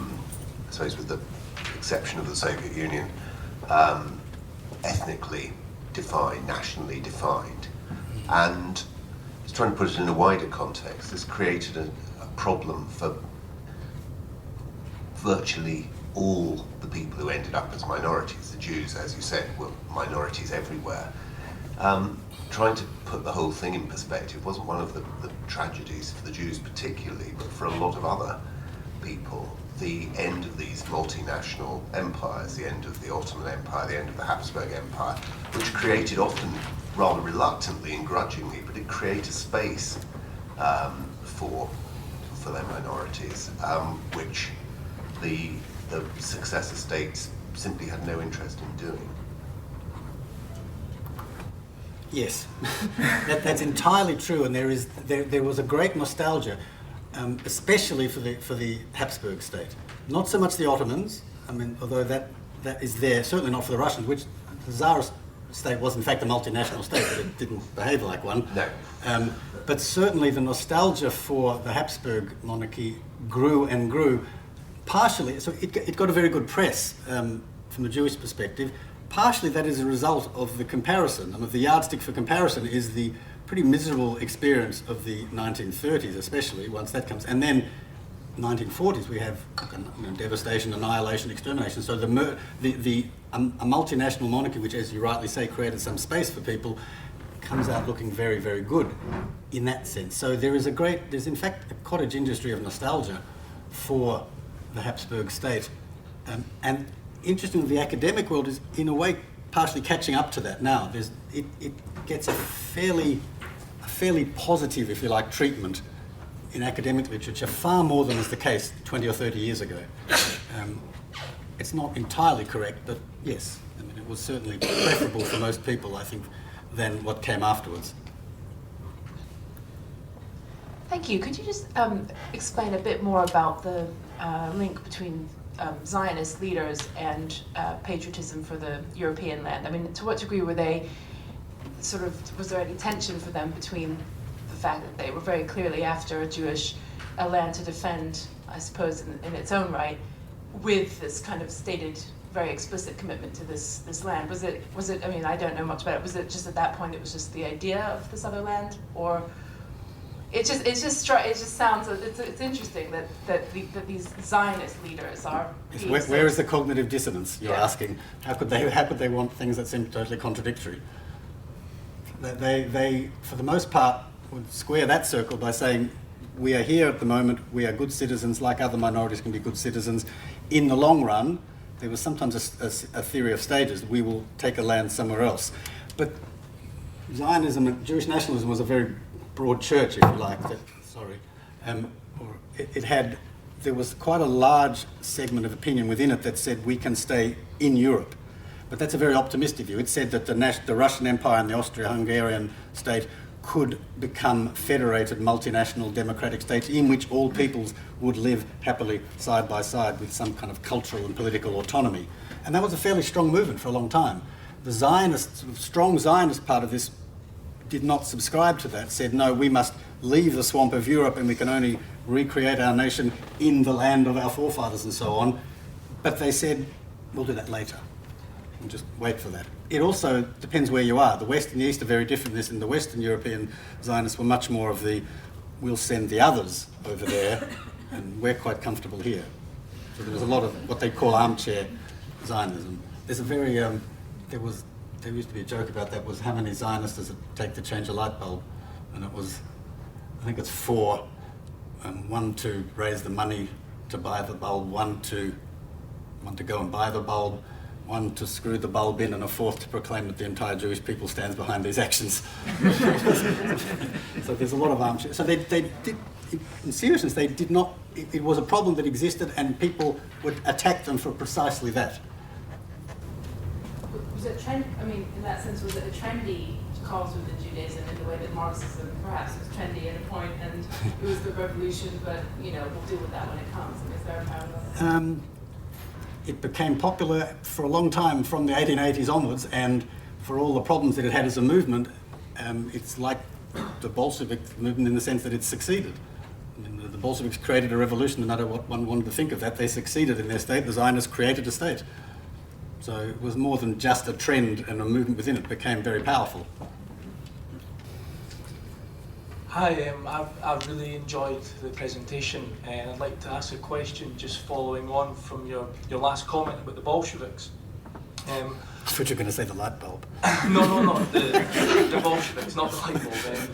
suppose with the exception of the Soviet Union, ethnically defined, nationally defined. And just trying to put it in a wider context, this created a problem for virtually all the people who ended up as minorities. The Jews, as you said, were minorities everywhere. Trying to put the whole thing in perspective wasn't one of the tragedies for the Jews particularly, but for a lot of other people. The end of these multinational empires, the end of the Ottoman Empire, the end of the Habsburg Empire, which created, often rather reluctantly and grudgingly, but it created space for their minorities, which the successor states simply had no interest in doing. Yes, that's entirely true, and there was a great nostalgia, especially for the Habsburg state. Not so much the Ottomans. I mean, although that is there, certainly not for the Russians. Which the Tsarist state was in fact a multinational state, but it didn't behave like one. No. But certainly the nostalgia for the Habsburg monarchy grew and grew. Partially, so it got a very good press from the Jewish perspective. Partially that is a result of the comparison. I mean, the yardstick for comparison is the pretty miserable experience of the 1930s, especially, once that comes. And then 1940s, we have devastation, annihilation, extermination. So a multinational monarchy, which, as you rightly say, created some space for people, comes out looking very, very good in that sense. So there's in fact a cottage industry of nostalgia for the Habsburg state. And interestingly, the academic world is, in a way, partially catching up to that now. It gets a fairly positive, if you like, treatment in academic literature, far more than was the case 20 or 30 years ago. It's not entirely correct, but yes, I mean, it was certainly preferable for most people, I think, than what came afterwards. Thank you. Could you just explain a bit more about the link between Zionist leaders and patriotism for the European land? I mean, to what degree were they was there any tension for them between the fact that they were very clearly after a land to defend, I suppose, in its own right, with this kind of stated, very explicit commitment to this land? Was it? I mean, I don't know much about it. Was it just at that point it was just the idea of this other land, or it just sounds, it's interesting that these Zionist leaders are. Yes, where is the cognitive dissonance? You're asking. How could they want things that seem totally contradictory? They for the most part would square that circle by saying, we are here at the moment, we are good citizens, like other minorities can be good citizens. In the long run, there was sometimes a theory of stages, we will take a land somewhere else. But Zionism and Jewish nationalism was a very broad church, if you like, or there was quite a large segment of opinion within it that said we can stay in Europe. But that's a very optimistic view. It said that the Russian Empire and the Austro-Hungarian state could become federated multinational democratic states in which all peoples would live happily side by side with some kind of cultural and political autonomy. And that was a fairly strong movement for a long time. The Zionist, strong Zionist part of this did not subscribe to that, said, no, we must leave the swamp of Europe and we can only recreate our nation in the land of our forefathers and so on. But they said, we'll do that later. We'll just wait for that. It also depends where you are. The West and the East are very different. This, and the Western European Zionists were much more of the, we'll send the others over there and we're quite comfortable here. So there was a lot of what they call armchair Zionism. There's a very, there used to be a joke about that, was how many Zionists does it take to change a light bulb? And it was, I think it's 4. 1 to raise the money to buy the bulb, 1 to go and buy the bulb, 1 to screw the bulb in, and a 4th to proclaim that the entire Jewish people stands behind these actions. So there's a lot of armchair. So they did, in seriousness, they did not, it was a problem that existed and people would attack them for precisely that. Was it trend? I mean, in that sense, was it a trendy cause within Judaism in the way that Marxism perhaps was trendy at a point, and it was the revolution, but we'll deal with that when it comes? I mean, is there a parallel? It became popular for a long time from the 1880s onwards, and for all the problems that it had as a movement, it's like the Bolshevik movement in the sense that it succeeded. I mean, the Bolsheviks created a revolution, no matter what one wanted to think of that. They succeeded in their state. The Zionists created a state. So it was more than just a trend and a movement within it. It became very powerful. Hi, I've really enjoyed the presentation, and I'd like to ask a question just following on from your last comment about the Bolsheviks. I thought you were going to say the light bulb. No, the Bolsheviks, not the light bulb.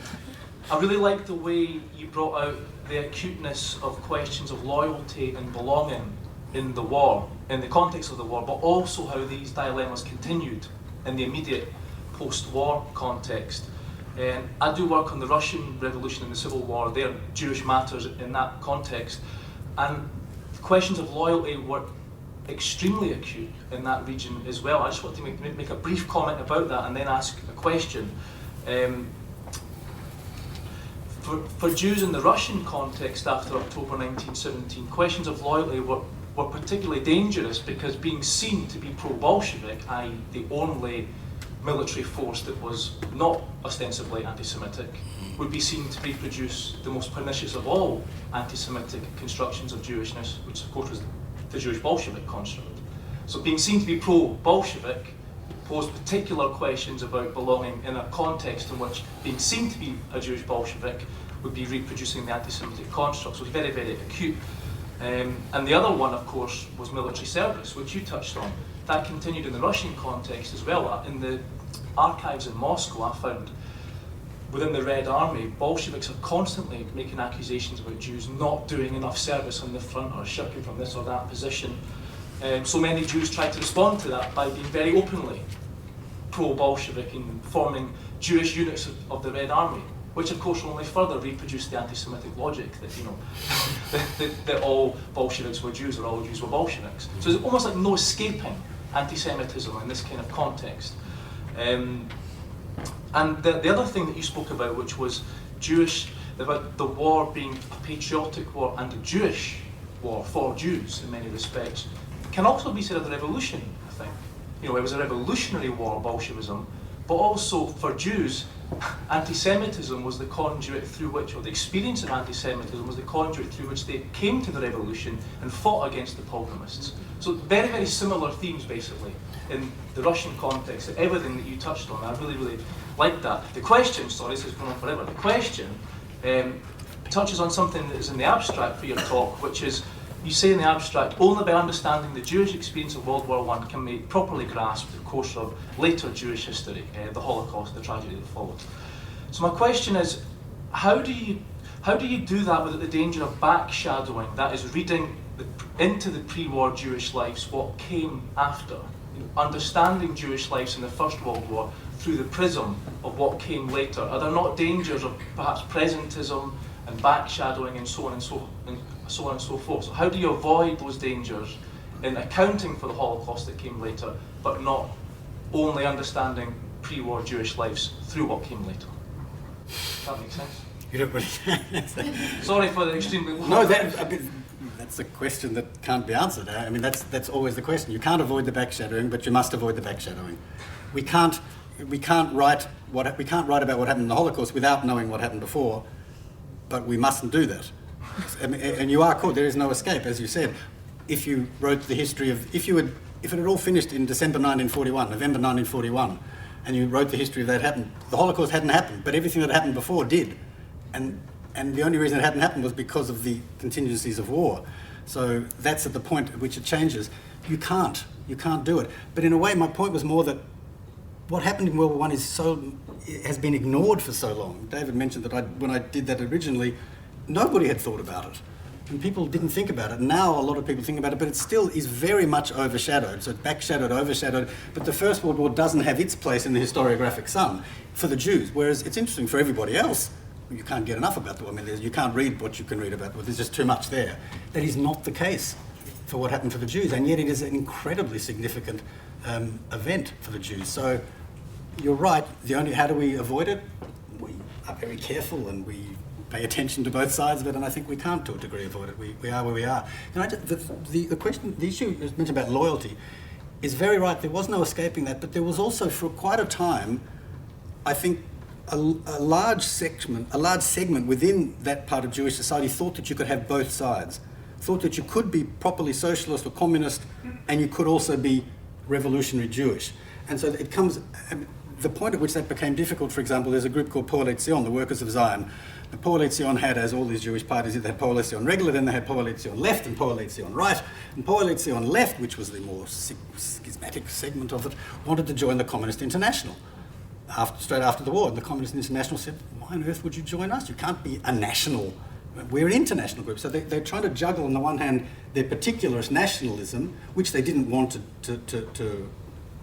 I really liked the way you brought out the acuteness of questions of loyalty and belonging in the war, in the context of the war, but also how these dilemmas continued in the immediate post-war context. And I do work on the Russian Revolution and the Civil War. They're Jewish matters in that context. And questions of loyalty were extremely acute in that region as well. I just want to make a brief comment about that and then ask a question. For Jews in the Russian context after October 1917, questions of loyalty were particularly dangerous because being seen to be pro-Bolshevik, i.e. the only military force that was not ostensibly anti-Semitic, would be seen to reproduce the most pernicious of all anti-Semitic constructions of Jewishness, which of course was the Jewish Bolshevik construct. So being seen to be pro-Bolshevik posed particular questions about belonging in a context in which being seen to be a Jewish Bolshevik would be reproducing the anti-Semitic construct. So it was very, very acute. And the other one, of course, was military service, which you touched on. That continued in the Russian context as well. In the archives in Moscow, I found within the Red Army, Bolsheviks are constantly making accusations about Jews not doing enough service on the front or shirking from this or that position. So many Jews tried to respond to that by being very openly pro-Bolshevik and forming Jewish units of the Red Army, which of course will only further reproduce the anti-Semitic logic that, that all Bolsheviks were Jews or all Jews were Bolsheviks. So it's almost like no escaping anti-Semitism in this kind of context. And the other thing that you spoke about, which was about the war being a patriotic war and a Jewish war for Jews in many respects, can also be said of the revolution, I think. It was a revolutionary war, Bolshevism, but also for Jews, anti-Semitism was the conduit through which, or the experience of anti-Semitism was the conduit through which they came to the revolution and fought against the pogromists. So very, very similar themes, basically, in the Russian context. Everything that you touched on, I really, really liked that. The question, sorry, this is going on forever, the question touches on something that is in the abstract for your talk, which is, you say in the abstract, only by understanding the Jewish experience of World War I can we properly grasp the course of later Jewish history, the Holocaust, the tragedy that followed. So my question is, how do you do that without the danger of backshadowing, that is reading into the pre-war Jewish lives what came after, understanding Jewish lives in the First World War through the prism of what came later? Are there not dangers of perhaps presentism and backshadowing and so on and so so on and so forth. So how do you avoid those dangers in accounting for the Holocaust that came later, but not only understanding pre-war Jewish lives through what came later? That makes sense? You don't really Sorry for the extremely long... No, that's a question that can't be answered. I mean, that's always the question. You can't avoid the backshadowing, but you must avoid the backshadowing. We can't write about what happened in the Holocaust without knowing what happened before, but we mustn't do that. And you are caught. There is no escape, as you said. If you wrote the history of, if it had all finished in December 1941, November 1941, and you wrote the history of that happened, the Holocaust hadn't happened, but everything that happened before did. And the only reason it hadn't happened was because of the contingencies of war. So that's at the point at which it changes. You can't do it. But in a way, my point was more that what happened in World War I has been ignored for so long. David mentioned that when I did that originally, nobody had thought about it. And people didn't think about it. Now a lot of people think about it, but it still is very much overshadowed. So it's backshadowed, overshadowed. But the First World War doesn't have its place in the historiographic sum for the Jews, whereas it's interesting for everybody else. You can't get enough about the war. I mean, you can't read what you can read about. There's just too much there. That is not the case for what happened for the Jews, and yet it is an incredibly significant event for the Jews. So you're right. How do we avoid it? We are very careful and we pay attention to both sides of it, and I think we can't, to a degree, avoid it. We are where we are. And the issue you mentioned about loyalty is very right. There was no escaping that, but there was also, for quite a time, I think, a large segment within that part of Jewish society thought that you could have both sides, thought that you could be properly socialist or communist, and you could also be revolutionary Jewish. And so it comes, the point at which that became difficult, for example, there's a group called Poalet Zion, the Workers of Zion. The Poalet Zion had, as all these Jewish parties, they had Poalet Zion regular, then they had Poalet Zion left and Poalet Zion right. And Poalet Zion left, which was the more schismatic segment of it, wanted to join the Communist International. Straight after the war, and the Communist International said, why on earth would you join us? You can't be a national, we're an international group. So they're trying to juggle, on the one hand, their particularist nationalism, which they didn't want to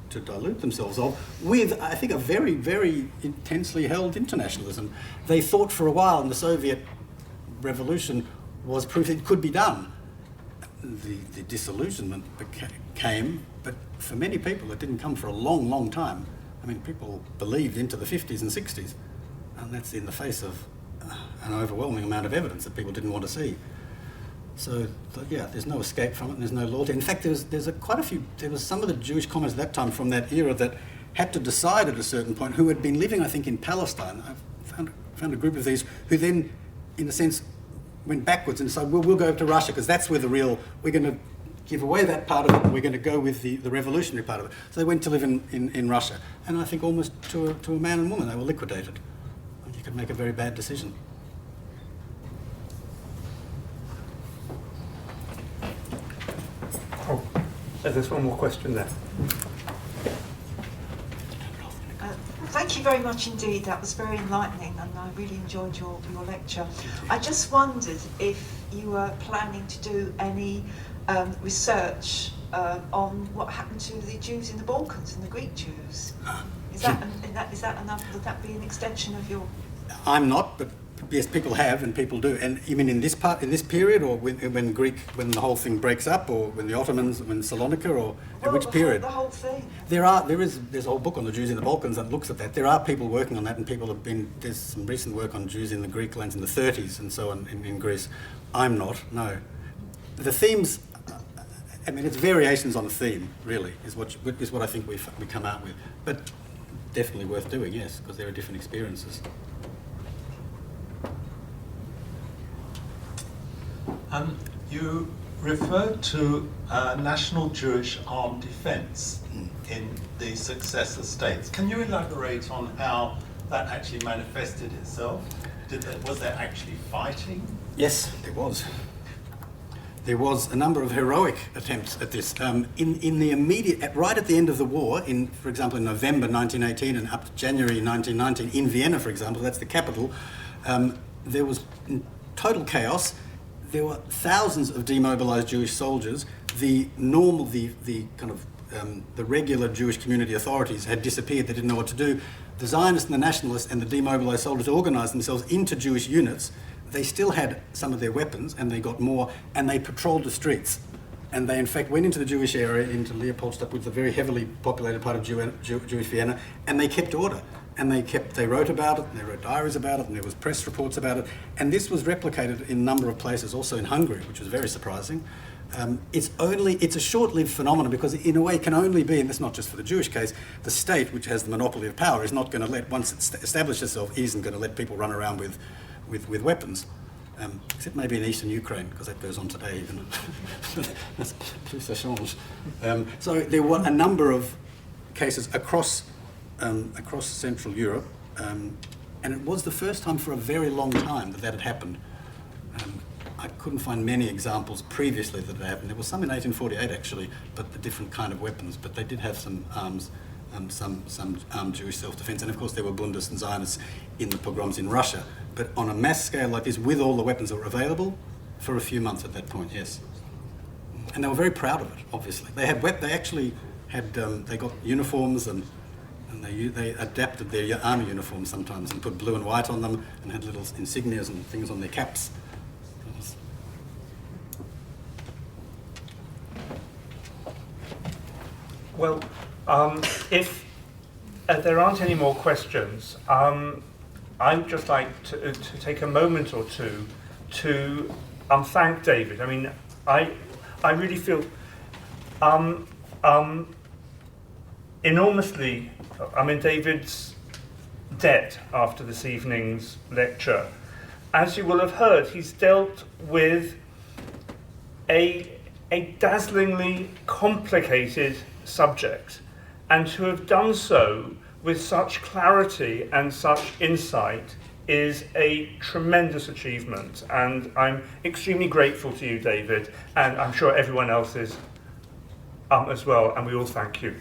dilute themselves of, with, I think, a very, very intensely held internationalism. They thought for a while, and the Soviet revolution was proof it could be done. The disillusionment came, but for many people it didn't come for a long, long time. I mean, people believed into the 50s and 60s, and that's in the face of an overwhelming amount of evidence that people didn't want to see. So, yeah, there's no escape from it, and there's no loyalty. In fact, there was some of the Jewish communists at that time from that era that had to decide at a certain point, who had been living, I think, in Palestine. I found a group of these who then, in a sense, went backwards and decided, well, we'll go to Russia, because that's where we're going to give away that part of it, and we're going to go with the revolutionary part of it. So they went to live in Russia. And I think almost to a man and woman, they were liquidated. You could make a very bad decision. Oh, there's one more question there. Thank you very much indeed. That was very enlightening, and I really enjoyed your lecture. I just wondered if you were planning to do any research on what happened to the Jews in the Balkans and the Greek Jews. Is that enough? Would that be an extension of your? I'm not, but yes, people have and people do. And you mean in this period, or when the whole thing breaks up, or when the Ottomans, when Salonika, or at which period? The whole thing. There's a whole book on the Jews in the Balkans that looks at that. There are people working on that, and there's some recent work on Jews in the Greek lands in the 30s and so on in Greece. I'm not, no. The themes, I mean, it's variations on a theme, really, is what I think we come out with. But definitely worth doing, yes, because there are different experiences. You referred to National Jewish Armed Defence in the successor states. Can you elaborate on how that actually manifested itself? Was there actually fighting? Yes, there was. There was a number of heroic attempts at this. In the immediate, right at the end of the war, for example, in November 1918 and up to January 1919, in Vienna, for example, that's the capital, there was total chaos. There were thousands of demobilised Jewish soldiers. The regular Jewish community authorities had disappeared. They didn't know what to do. The Zionists and the Nationalists and the demobilised soldiers organised themselves into Jewish units. they still had some of their weapons, and they got more, and they patrolled the streets. And they, in fact, went into the Jewish area, into Leopoldstadt, which is a very heavily populated part of Jewish Vienna, and they kept order. And they wrote about it, and they wrote diaries about it, and there was press reports about it. And this was replicated in a number of places, also in Hungary, which was very surprising. It's a short-lived phenomenon because, in a way, it can only be, and that's not just for the Jewish case, the state, which has the monopoly of power, is not going to let, once it's established itself, isn't going to let people run around with weapons. Except maybe in eastern Ukraine, because that goes on today even. That's plus ça change. So there were a number of cases across Central Europe, and it was the first time for a very long time that had happened. I couldn't find many examples previously that had happened. There was some in 1848 actually, but the different kind of weapons. But they did have some arms, some armed Jewish self-defense, and of course there were Bundists and Zionists in the pogroms in Russia. But on a mass scale like this, with all the weapons that were available, for a few months at that point, yes. And they were very proud of it. Obviously, they actually had they got uniforms and they adapted their army uniforms sometimes and put blue and white on them and had little insignias and things on their caps. Well, if there aren't any more questions, I'd just like to take a moment or two to thank David. I mean, I really feel enormously, I'm in David's debt after this evening's lecture. As you will have heard, he's dealt with a dazzlingly complicated subject, and to have done so with such clarity and such insight is a tremendous achievement, and I'm extremely grateful to you, David, and I'm sure everyone else is as well, and we all thank you.